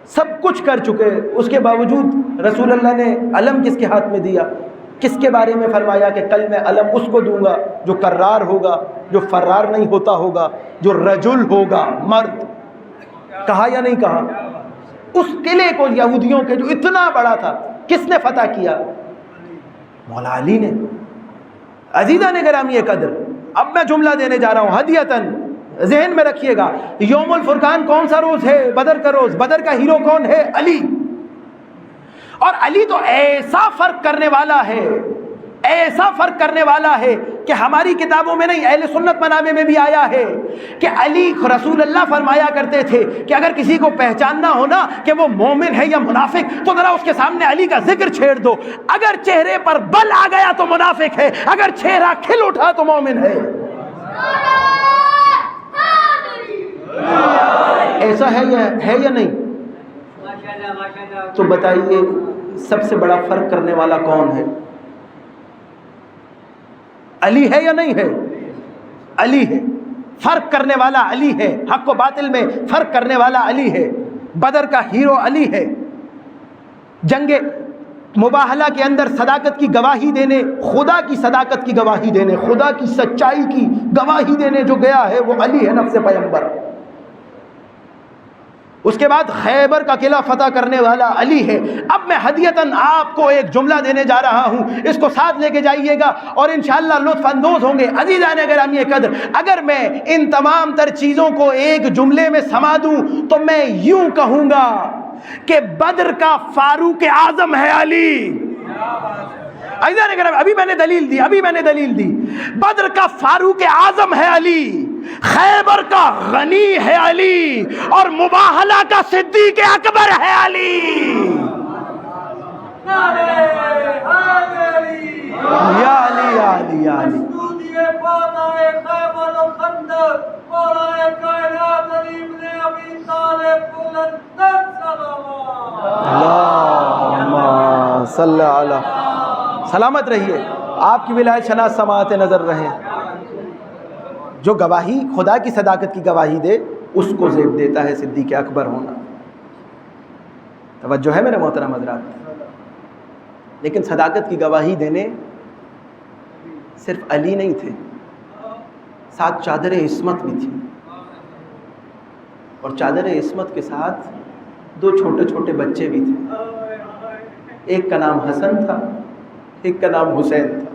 سب کچھ کر چکے، اس کے باوجود رسول اللہ نے علم کس کے ہاتھ میں دیا؟ کس کے بارے میں فرمایا کہ کل میں علم اس کو دوں گا جو کرار ہوگا، جو فرار نہیں ہوتا ہوگا، جو رجل ہوگا، مرد۔ کہا یا نہیں کہا؟ اس قلعے کو یہودیوں کے جو اتنا بڑا تھا کس نے فتح کیا؟ مولا علی نے۔ عزیزان گرامی قدر، اب میں جملہ دینے جا رہا ہوں ہدیتاً، ذہن میں رکھیے گا۔ یوم الفرقان کون سا روز ہے؟ بدر کا روز۔ بدر کا ہیرو کون ہے؟ علی۔ اور علی تو ایسا فرق کرنے والا ہے، ایسا فرق کرنے والا ہے کہ ہماری کتابوں میں نہیں، اہل سنت منابع میں بھی آیا ہے کہ علی، رسول اللہ فرمایا کرتے تھے کہ اگر کسی کو پہچاننا ہو نا کہ وہ مومن ہے یا منافق تو ذرا اس کے سامنے علی کا ذکر چھیڑ دو۔ اگر چہرے پر بل آ گیا تو منافق ہے، اگر چہرہ کھل اٹھا تو مومن ہے۔ ایسا ہے یا نہیں؟ تو بتائیے سب سے بڑا فرق کرنے والا کون ہے؟ علی ہے یا نہیں ہے؟ علی ہے۔ فرق کرنے والا علی ہے، حق و باطل میں فرق کرنے والا علی ہے۔ بدر کا ہیرو علی ہے۔ جنگ مباہلہ کے اندر صداقت کی گواہی دینے، خدا کی صداقت کی گواہی دینے، خدا کی سچائی کی گواہی دینے جو گیا ہے وہ علی ہے، نفس پیغمبر۔ اس کے بعد خیبر کا قلعہ فتح کرنے والا علی ہے۔ اب میں ہدیتاً آپ کو ایک جملہ دینے جا رہا ہوں، اس کو ساتھ لے کے جائیے گا اور انشاءاللہ لطف اندوز ہوں گے۔ عزیزان گرامی قدر، اگر میں ان تمام تر چیزوں کو ایک جملے میں سما دوں تو میں یوں کہوں گا کہ بدر کا فاروق اعظم ہے علی۔ ابھی میں نے دلیل دی، بدر کا فاروق اعظم ہے علی، خیبر کا غنی ہے علی، اور مباہلہ کا صدیق اکبر ہے علی۔ یا علی یا علی یا علی۔ اللہم صلی علی، سلامت رہیے، آپ کی ولایت شناس سماعت نظر رہیں۔ جو گواہی خدا کی صداقت کی گواہی دے اس کو زیب دیتا ہے صدیق اکبر ہونا۔ توجہ ہے میرے محترم حضرات؟ لیکن صداقت کی گواہی دینے صرف علی نہیں تھے، ساتھ چادر عصمت بھی تھی، اور چادر عصمت کے ساتھ دو چھوٹے چھوٹے بچے بھی تھے، ایک کا نام حسن تھا، ایک کا نام حسین تھا۔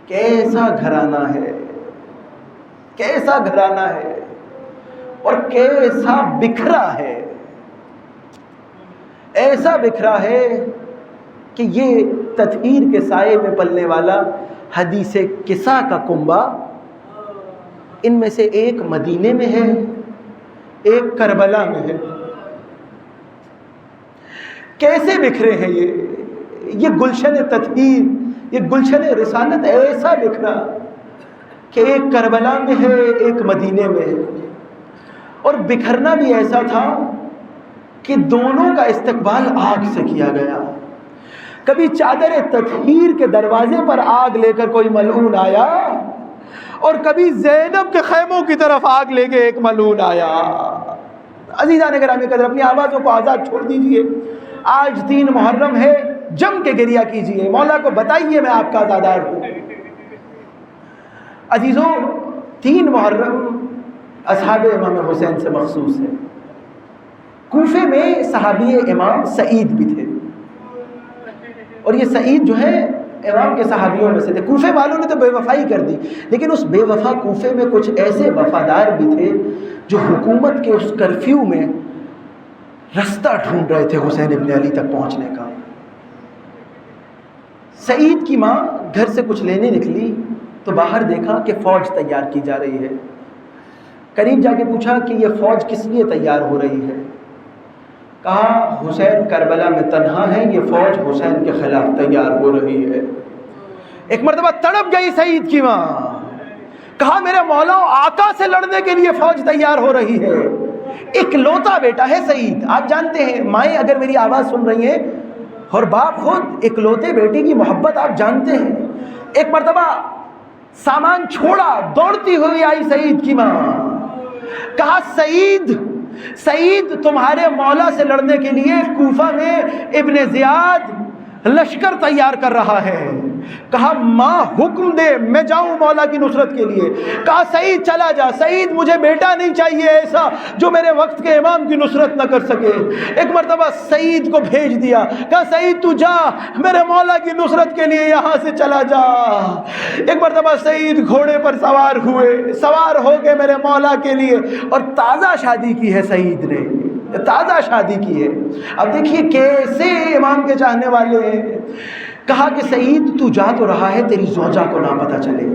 کیسا گھرانہ ہے، کیسا گھرانہ ہے، اور کیسا بکھرا ہے، ایسا بکھرا ہے کہ یہ تطہیر کے سائے میں پلنے والا حدیث کسا کا کنبہ، ان میں سے ایک مدینے میں ہے، ایک کربلا میں ہے۔ کیسے بکھرے ہیں یہ گلشن تطہیر، یہ گلشن رسالت ایسا بکھرا کہ ایک کربلا میں ہے، ایک مدینے میں ہے، اور بکھرنا بھی ایسا تھا کہ دونوں کا استقبال آگ سے کیا گیا۔ کبھی چادر تطہیر کے دروازے پر آگ لے کر کوئی ملعون آیا، اور کبھی زینب کے خیموں کی طرف آگ لے کے ایک ملعون آیا۔ عزیزان گرامی قدر، اپنی آوازوں کو آزاد چھوڑ دیجئے۔ آج 3 محرم ہے، جم کے گریہ کیجئے، مولا کو بتائیے میں آپ کا عزادار ہوں۔ عزیزوں، 3 محرم اصحاب امام حسین سے مخصوص ہے۔ کوفے میں صحابی امام سعید بھی تھے، اور یہ سعید جو ہے امام کے صحابیوں میں سے تھے۔ کوفے والوں نے تو بے وفائی کر دی، لیکن اس بے وفا کوفے میں کچھ ایسے وفادار بھی تھے جو حکومت کے اس کرفیو میں رستہ ڈھونڈ رہے تھے حسین ابن علی تک پہنچنے کا۔ سعید کی ماں گھر سے کچھ لینے نکلی تو باہر دیکھا کہ فوج تیار کی جا رہی ہے۔ قریب جا کے پوچھا کہ یہ فوج کس لیے تیار ہو رہی ہے؟ کہا حسین کربلا میں تنہا ہے، یہ فوج حسین کے خلاف تیار ہو رہی ہے۔ ایک مرتبہ تڑپ گئی سعید کی ماں، کہا میرے مولا آقا سے لڑنے کے لیے فوج تیار ہو رہی ہے۔ اکلوتا بیٹا ہے سعید، آپ جانتے ہیں مائیں اگر میری آواز سن رہی ہیں اور باپ خود اکلوتے بیٹے کی محبت آپ جانتے ہیں۔ ایک مرتبہ سامان چھوڑا، دوڑتی ہوئی آئی سعید کی ماں، کہا سعید تمہارے مولا سے لڑنے کے لیے کوفہ میں ابن زیاد لشکر تیار کر رہا ہے۔ کہا ماں حکم دے میں جاؤں مولا کی نصرت کے لیے۔ کہا سعید چلا جا، سعید مجھے بیٹا نہیں چاہیے ایسا جو میرے وقت کے امام کی نصرت نہ کر سکے۔ ایک مرتبہ سعید کو بھیج دیا، کہا سعید تو جا میرے مولا کی نصرت کے لیے یہاں سے چلا جا۔ ایک مرتبہ سعید گھوڑے پر سوار ہو کے میرے مولا کے لیے، اور تازہ شادی کی ہے سعید نے، تازہ شادی کی ہے۔ اب دیکھیے کیسے امام کے چاہنے والے ہیں۔ کہا کہ سعید تو جا تو رہا ہے، تیری زوجہ کو نہ پتہ چلے،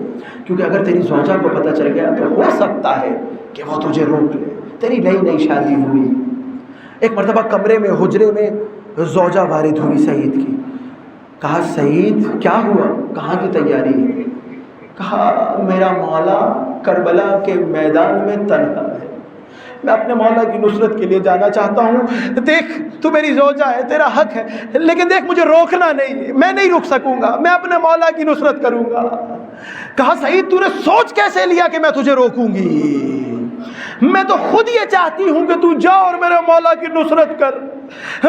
کیونکہ اگر تیری زوجہ کو پتہ چل گیا تو ہو سکتا ہے کہ وہ تجھے روک لے، تیری نئی شادی ہوئی۔ ایک مرتبہ کمرے میں حجرے میں زوجہ وارد ہوئی سعید کی۔ کہا سعید کیا ہوا، کہاں کی تیاری ہے؟ کہا میرا مولا کربلا کے میدان میں تنہا ہے، میں اپنے مولا کی نصرت کے لیے جانا چاہتا ہوں۔ دیکھ تو میری زوجہ ہے، تیرا حق ہے، لیکن دیکھ مجھے روکنا نہیں، میں نہیں رک سکوں گا، میں اپنے مولا کی نصرت کروں گا۔ کہا سعید تو نے سوچ کیسے لیا کہ میں تجھے روکوں گی؟ میں تو خود یہ چاہتی ہوں کہ تو جا اور میرے مولا کی نصرت کر۔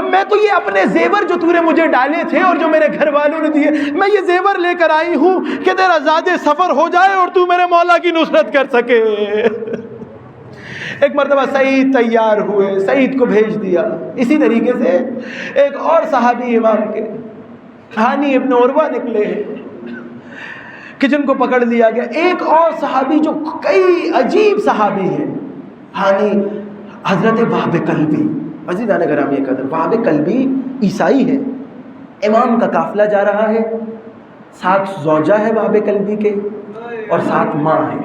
میں تو یہ اپنے زیور جو تو نے مجھے ڈالے تھے اور جو میرے گھر والوں نے دیے، میں یہ زیور لے کر آئی ہوں کہ تیرا زادِ سفر ہو جائے اور تو میرے مولا کی نصرت کر سکے۔ ایک مرتبہ سعید تیار ہوئے، سعید کو بھیج دیا۔ اسی طریقے سے ایک اور صحابی امام کے ہانی ابن عروہ نکلے ہیں کہ جن کو پکڑ لیا گیا۔ ایک اور صحابی جو کئی عجیب صحابی ہیں، ہانی حضرت وہب کلبی، عزیزان گرامی قدر، وہب کلبی عیسائی ہے۔ امام کا قافلہ جا رہا ہے، ساتھ زوجہ ہے وہب کلبی کے اور ساتھ ماں ہے،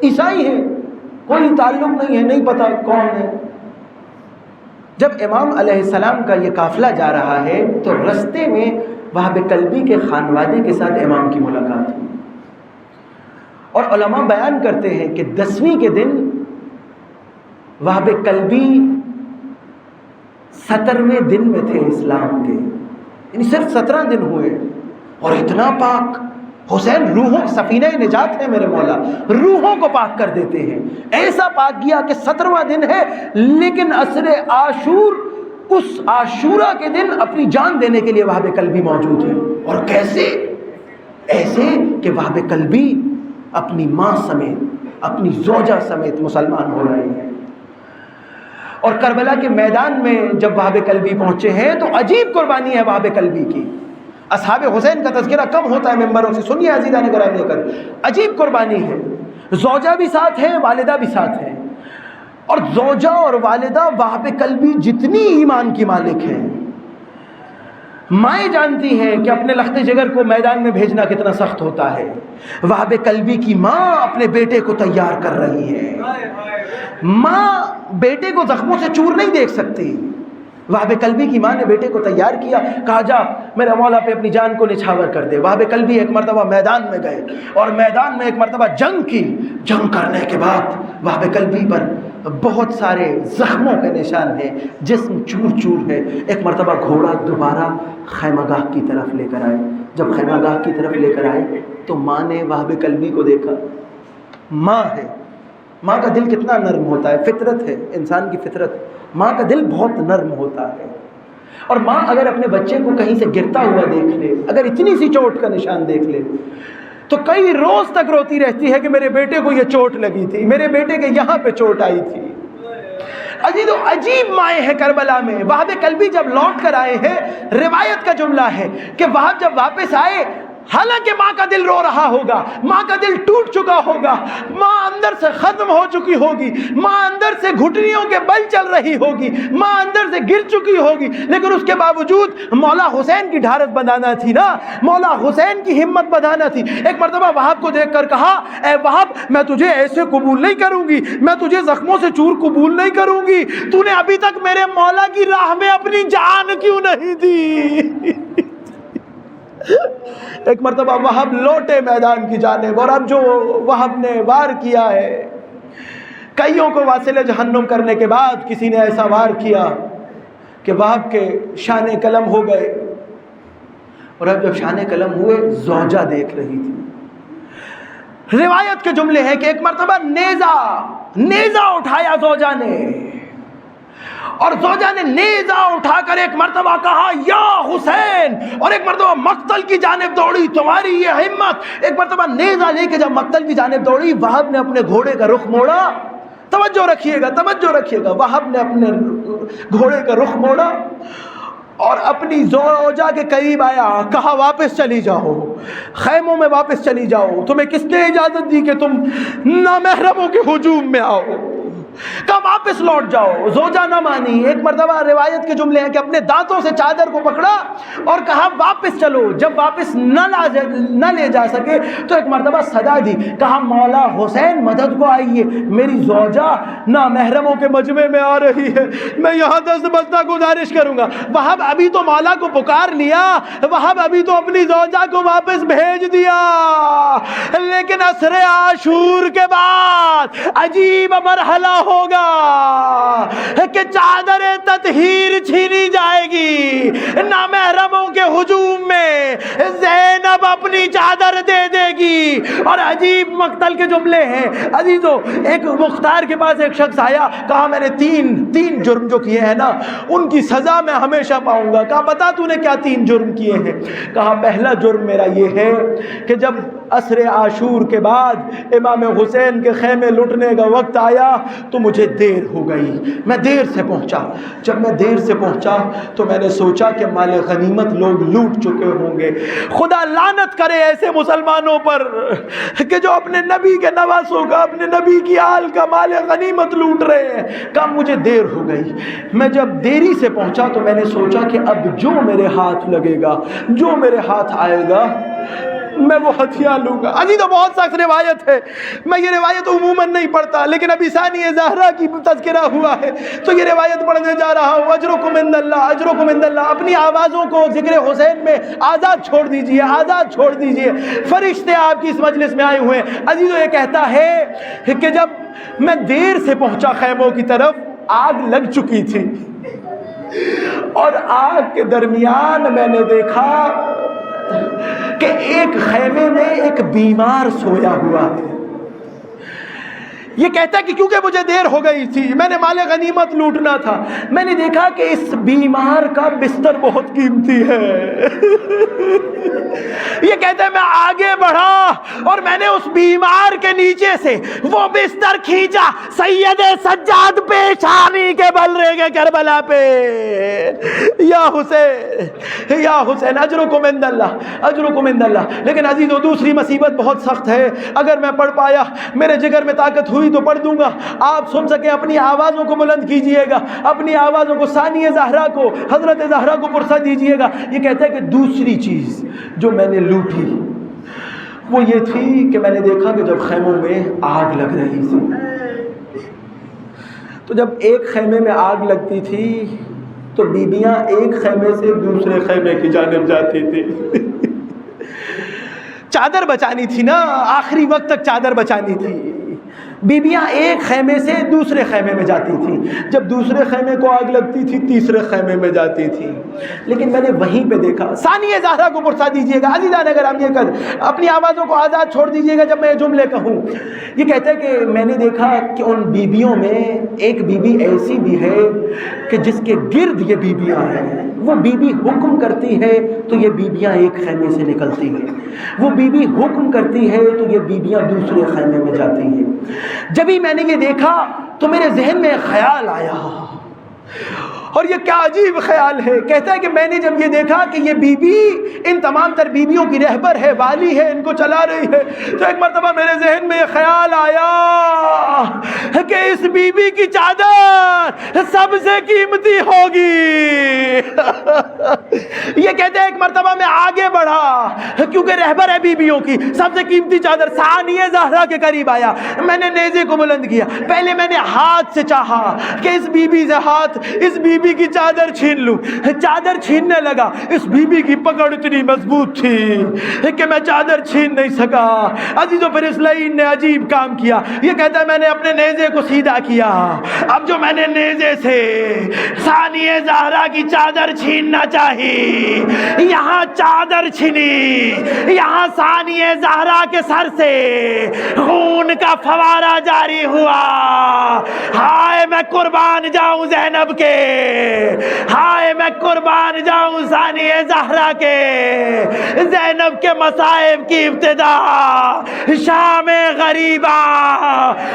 عیسائی ہے، کوئی تعلق نہیں ہے، نہیں پتہ کون ہے۔ جب امام علیہ السلام کا یہ قافلہ جا رہا ہے تو رستے میں وہب کلبی کے خانوادے کے ساتھ امام کی ملاقات ہوئی، اور علماء بیان کرتے ہیں کہ 10ویں کے دن وہب کلبی 17ویں دن میں تھے اسلام کے، یعنی صرف 17 دن ہوئے، اور اتنا پاک۔ حسین روحوں سفینہ نجات ہے میرے مولا، روحوں کو پاک کر دیتے ہیں، ایسا پاک کیا کہ 17واں دن ہے لیکن عصر عاشور، اس عاشورہ کے دن اپنی جان دینے کے لیے وہب کلبی موجود ہے۔ اور کیسے؟ ایسے کہ وہب کلبی اپنی ماں سمیت، اپنی زوجہ سمیت مسلمان ہو رہے ہیں۔ اور کربلا کے میدان میں جب وہب کلبی پہنچے ہیں تو عجیب قربانی ہے وہب کلبی کی۔ اصحاب حسین کا تذکرہ کم ہوتا ہے ممبروں سے، سنیے عزیزان گرامی کر، عجیب قربانی ہے۔ زوجہ بھی ساتھ ہے، والدہ بھی ساتھ ہے، اور زوجہ اور والدہ وہب کلبی جتنی ایمان کی مالک ہیں، مائیں جانتی ہیں کہ اپنے لخت جگر کو میدان میں بھیجنا کتنا سخت ہوتا ہے۔ وہب کلبی کی ماں اپنے بیٹے کو تیار کر رہی ہے، ماں بیٹے کو زخموں سے چور نہیں دیکھ سکتی۔ وہب کلبی کی ماں نے بیٹے کو تیار کیا، کہا جا میرے مولا پہ اپنی جان کو نچھاور کر دے۔ وہب کلبی ایک مرتبہ میدان میں گئے اور میدان میں ایک مرتبہ جنگ کی۔ جنگ کرنے کے بعد وہب کلبی پر بہت سارے زخموں کے نشان ہیں، جسم چور چور ہے۔ ایک مرتبہ گھوڑا دوبارہ خیمہ گاہ کی طرف لے کر آئے۔ جب خیمہ گاہ کی طرف لے کر آئے تو ماں نے وہب کلبی کو دیکھا، ماں ہے، ماں کا دل کتنا نرم ہوتا ہے، فطرت ہے انسان کی فطرت، ماں کا دل بہت نرم ہوتا ہے۔ اور ماں اگر اپنے بچے کو کہیں سے گرتا ہوا دیکھ لے، اگر اتنی سی چوٹ کا نشان دیکھ لے تو کئی روز تک روتی رہتی ہے کہ میرے بیٹے کو یہ چوٹ لگی تھی، میرے بیٹے کے یہاں پہ چوٹ آئی تھی۔ عجیب و عجیب مائیں ہیں کربلا میں۔ وہب کلبی جب لوٹ کر آئے ہیں، روایت کا جملہ ہے کہ وہاں جب واپس آئے، حالانکہ ماں کا دل رو رہا ہوگا، ماں کا دل ٹوٹ چکا ہوگا، ماں اندر سے ختم ہو چکی ہوگی، ماں اندر سے گھٹنیوں کے بل چل رہی ہوگی، ماں اندر سے گر چکی ہوگی، لیکن اس کے باوجود مولا حسین کی ڈھارس بندھانا تھی نا، مولا حسین کی ہمت بندھانا تھی۔ ایک مرتبہ وہب کو دیکھ کر کہا، اے وہب میں تجھے ایسے قبول نہیں کروں گی، میں تجھے زخموں سے چور قبول نہیں کروں گی، تو نے ابھی تک میرے مولا کی راہ میں اپنی جان کیوں نہیں دی؟ ایک مرتبہ وہب لوٹے میدان کی جانب، اور اب جو وہب نے وار کیا ہے، کئیوں کو واصل جہنم کرنے کے بعد کسی نے ایسا وار کیا کہ وہب کے شان قلم ہو گئے۔ اور اب جب شان قلم ہوئے، زوجہ دیکھ رہی تھی۔ روایت کے جملے ہیں کہ ایک مرتبہ نیزہ اٹھایا زوجہ نے، اور زوجہ نے نیزہ اٹھا کر ایک مرتبہ کہا یا حسین، اور ایک مرتبہ مقتل کی جانب دوڑی، تمہاری یہ ہمت۔ ایک مرتبہ نیزہ لے کے جب مقتل کی جانب دوڑی، وہب نے اپنے گھوڑے کا رخ موڑا، توجہ رکھیے گا، وہب نے اپنے گھوڑے کا رخ موڑا اور اپنی زوجہ کے قریب آیا، کہا واپس چلی جاؤ، خیموں میں واپس چلی جاؤ، تمہیں کس نے اجازت دی کہ تم نامحرموں کے ہجوم میں آؤ؟ کہا واپس لوٹ جاؤ، زوجہ نہ مانی۔ ایک مرتبہ روایت کے جملے ہیں کہ اپنے دانتوں سے چادر کو پکڑا اور کہا واپس چلو۔ جب واپس نہ لے جا سکے تو ایک مرتبہ صدا دی، کہا مولا حسین مدد کو آئیے، میری زوجہ نامحرموں کے مجمع میں آ رہی ہے، میں یہاں دست بستہ گزارش کروں گا۔ وہب ابھی تو مولا کو پکار لیا، وہب ابھی تو اپنی زوجہ کو واپس بھیج دیا، لیکن عصر عاشور کے بعد عجیب مرحلہ ہوگا کہ چادر تطہیر چھینی جائے گی، نامحرموں کے ہجوم میں زینب اپنی چادر دے دے گی۔ اور عجیب مقتل کے جملے ہیں عزیزو، ایک مختار کے پاس ایک شخص آیا، کہا میں نے تین جرم جو کیے ہیں نا ان کی سزا میں ہمیشہ پاؤں گا۔ کہا بتا تو نے کیا 3 جرم کیے ہیں؟ کہا پہلا جرم میرا یہ ہے کہ جب عصر عاشور کے بعد امام حسین کے خیمے لٹنے کا وقت آیا تو مجھے دیر ہو گئی، میں دیر سے پہنچا۔ جب میں دیر سے پہنچا تو میں نے سوچا کہ مال غنیمت لوگ لوٹ چکے ہوں گے۔ خدا لعنت کرے ایسے مسلمانوں پر کہ جو اپنے نبی کے نواسوں کا، اپنے نبی کی آل کا مال غنیمت لوٹ رہے ہیں۔ کہا مجھے دیر ہو گئی۔ میں جب دیری سے پہنچا تو میں نے سوچا کہ اب جو میرے ہاتھ لگے گا، جو میرے ہاتھ آئے گا، میں وہ ہتھیار لوں گا۔ ابھی تو بہت سخت روایت ہے، میں یہ روایت عموماً نہیں پڑھتا، لیکن ابھی ثانی زہرا کی تذکرہ ہوا ہے تو یہ روایت پڑھنے جا رہا ہوں۔ اجرکم عند اللہ، اجرکم عند اللہ۔ اپنی آوازوں کو ذکر حسین میں آزاد چھوڑ دیجئے، آزاد چھوڑ دیجئے۔ فرشتے آپ کی اس مجلس میں آئے ہوئے ہیں۔ عزیزو یہ کہتا ہے کہ جب میں دیر سے پہنچا خیموں کی طرف، آگ لگ چکی تھی، اور آگ کے درمیان میں نے دیکھا کہ ایک خیمے میں ایک بیمار سویا ہوا ہے۔ یہ کہتا ہے کہ کیونکہ مجھے دیر ہو گئی تھی، میں نے مال غنیمت لوٹنا تھا، میں نے دیکھا کہ اس بیمار کا بستر بہت قیمتی ہے۔ یہ کہتا ہے میں آگے بڑھا اور میں نے اس بیمار کے نیچے سے وہ بستر کھینچا، سید سجاد پیشانی کے بل رہے گے کربلا پہ۔ یا حسین، یا حسین، اجرکم عند اللہ، اجرکم عند اللہ۔ لیکن عزیزو دوسری مصیبت بہت سخت ہے، اگر میں پڑھ پایا، میرے جگر میں طاقت ہوئی تو پڑھ دوں گا، آپ سن سکیں۔ اپنی آوازوں کو بلند کیجئے گا، اپنی آوازوں کو، ثانی زہرا کو، حضرت زہرا کو پرسہ دیجئے گا۔ یہ کہتا ہے کہ دوسری چیز جو میں نے لوٹی وہ یہ تھی کہ میں نے دیکھا کہ جب خیموں میں آگ لگ رہی تھی، تو جب ایک خیمے میں آگ لگتی تھی تو بیبیاں ایک خیمے سے دوسرے خیمے کی جانب جاتی تھی۔ چادر بچانی تھی نا، آخری وقت تک چادر بچانی تھی۔ بیبیاں ایک خیمے سے دوسرے خیمے میں جاتی تھیں، جب دوسرے خیمے کو آگ لگتی تھی تیسرے خیمے میں جاتی تھیں۔ لیکن میں نے وہیں پہ دیکھا، ثانی زہرا کو پرسہ دیجئے گا، عزیزان اگر ہم یہ کر اپنی آوازوں کو آزاد چھوڑ دیجئے گا جب میں یہ جملے کہوں۔ یہ کہتا ہے کہ میں نے دیکھا کہ ان بیبیوں میں ایک بیوی ایسی بھی ہے کہ جس کے گرد یہ بیبیاں ہیں، وہ بیوی حکم کرتی ہے تو یہ بیبیاں ایک خیمے سے نکلتی ہیں، وہ بیوی حکم کرتی ہے تو یہ بیبیاں دوسرے خیمے میں جاتی ہیں۔ جب ہی میں نے یہ دیکھا تو میرے ذہن میں خیال آیا، اور یہ کیا عجیب خیال ہے۔ کہتا ہے کہ میں نے جب یہ دیکھا کہ یہ بی بی ان تمام تر بیویوں کی رہبر ہے، والی ہے، ان کو چلا رہی ہے، تو ایک مرتبہ میرے ذہن میں یہ خیال آیا کہ اس بی بی کی چادر سب سے قیمتی ہوگی۔ یہ کہتے ہیں ایک مرتبہ میں آگے بڑھا کیونکہ رہبر ہے بیویوں کی، سب سے قیمتی چادر، ثانی زہرا کے قریب آیا، میں نے نیزے کو بلند کیا، پہلے میں نے ہاتھ سے چاہا کہ اس بی بی سے ہاتھ، اس بی بی کی چادر چھین لوں۔ چادر چھیننے لگا، اس بی بی کی پکڑ اتنی مضبوط تھی کہ میں چادر چھین نہیں سکا۔ عزیزو پھر اس لعین نے عجیب کام کیا، یہ کہتا ہے میں نے اپنے نیزے کو سیدھا کیا، اب جو میں نے نیزے سے ثانی زہرا کی چادر چھیننا چاہی، یہاں چادر چھینی، یہاں ثانی زہرا کے سر سے خون کا فوارہ جاری ہوا۔ ہائے میں قربان جاؤں زینب کے، ہائے میں قربان جاؤں ثانی زہرا کے۔ زینب کے مصائب کی ابتدا شام غریبہ،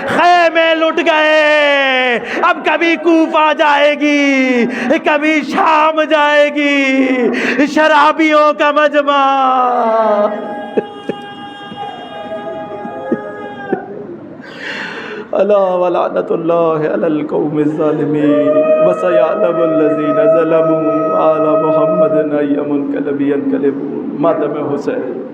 خیمے لٹ گئے، اب کبھی کوفہ جائے گی، کبھی شام جائے گی، شرابیوں کا مجمع۔ الا ولعنت اللہ علی القوم الظالمین وسیعلم الذین ظلموا آل محمد ای منقلب ینقلبون۔ ماتم حسین۔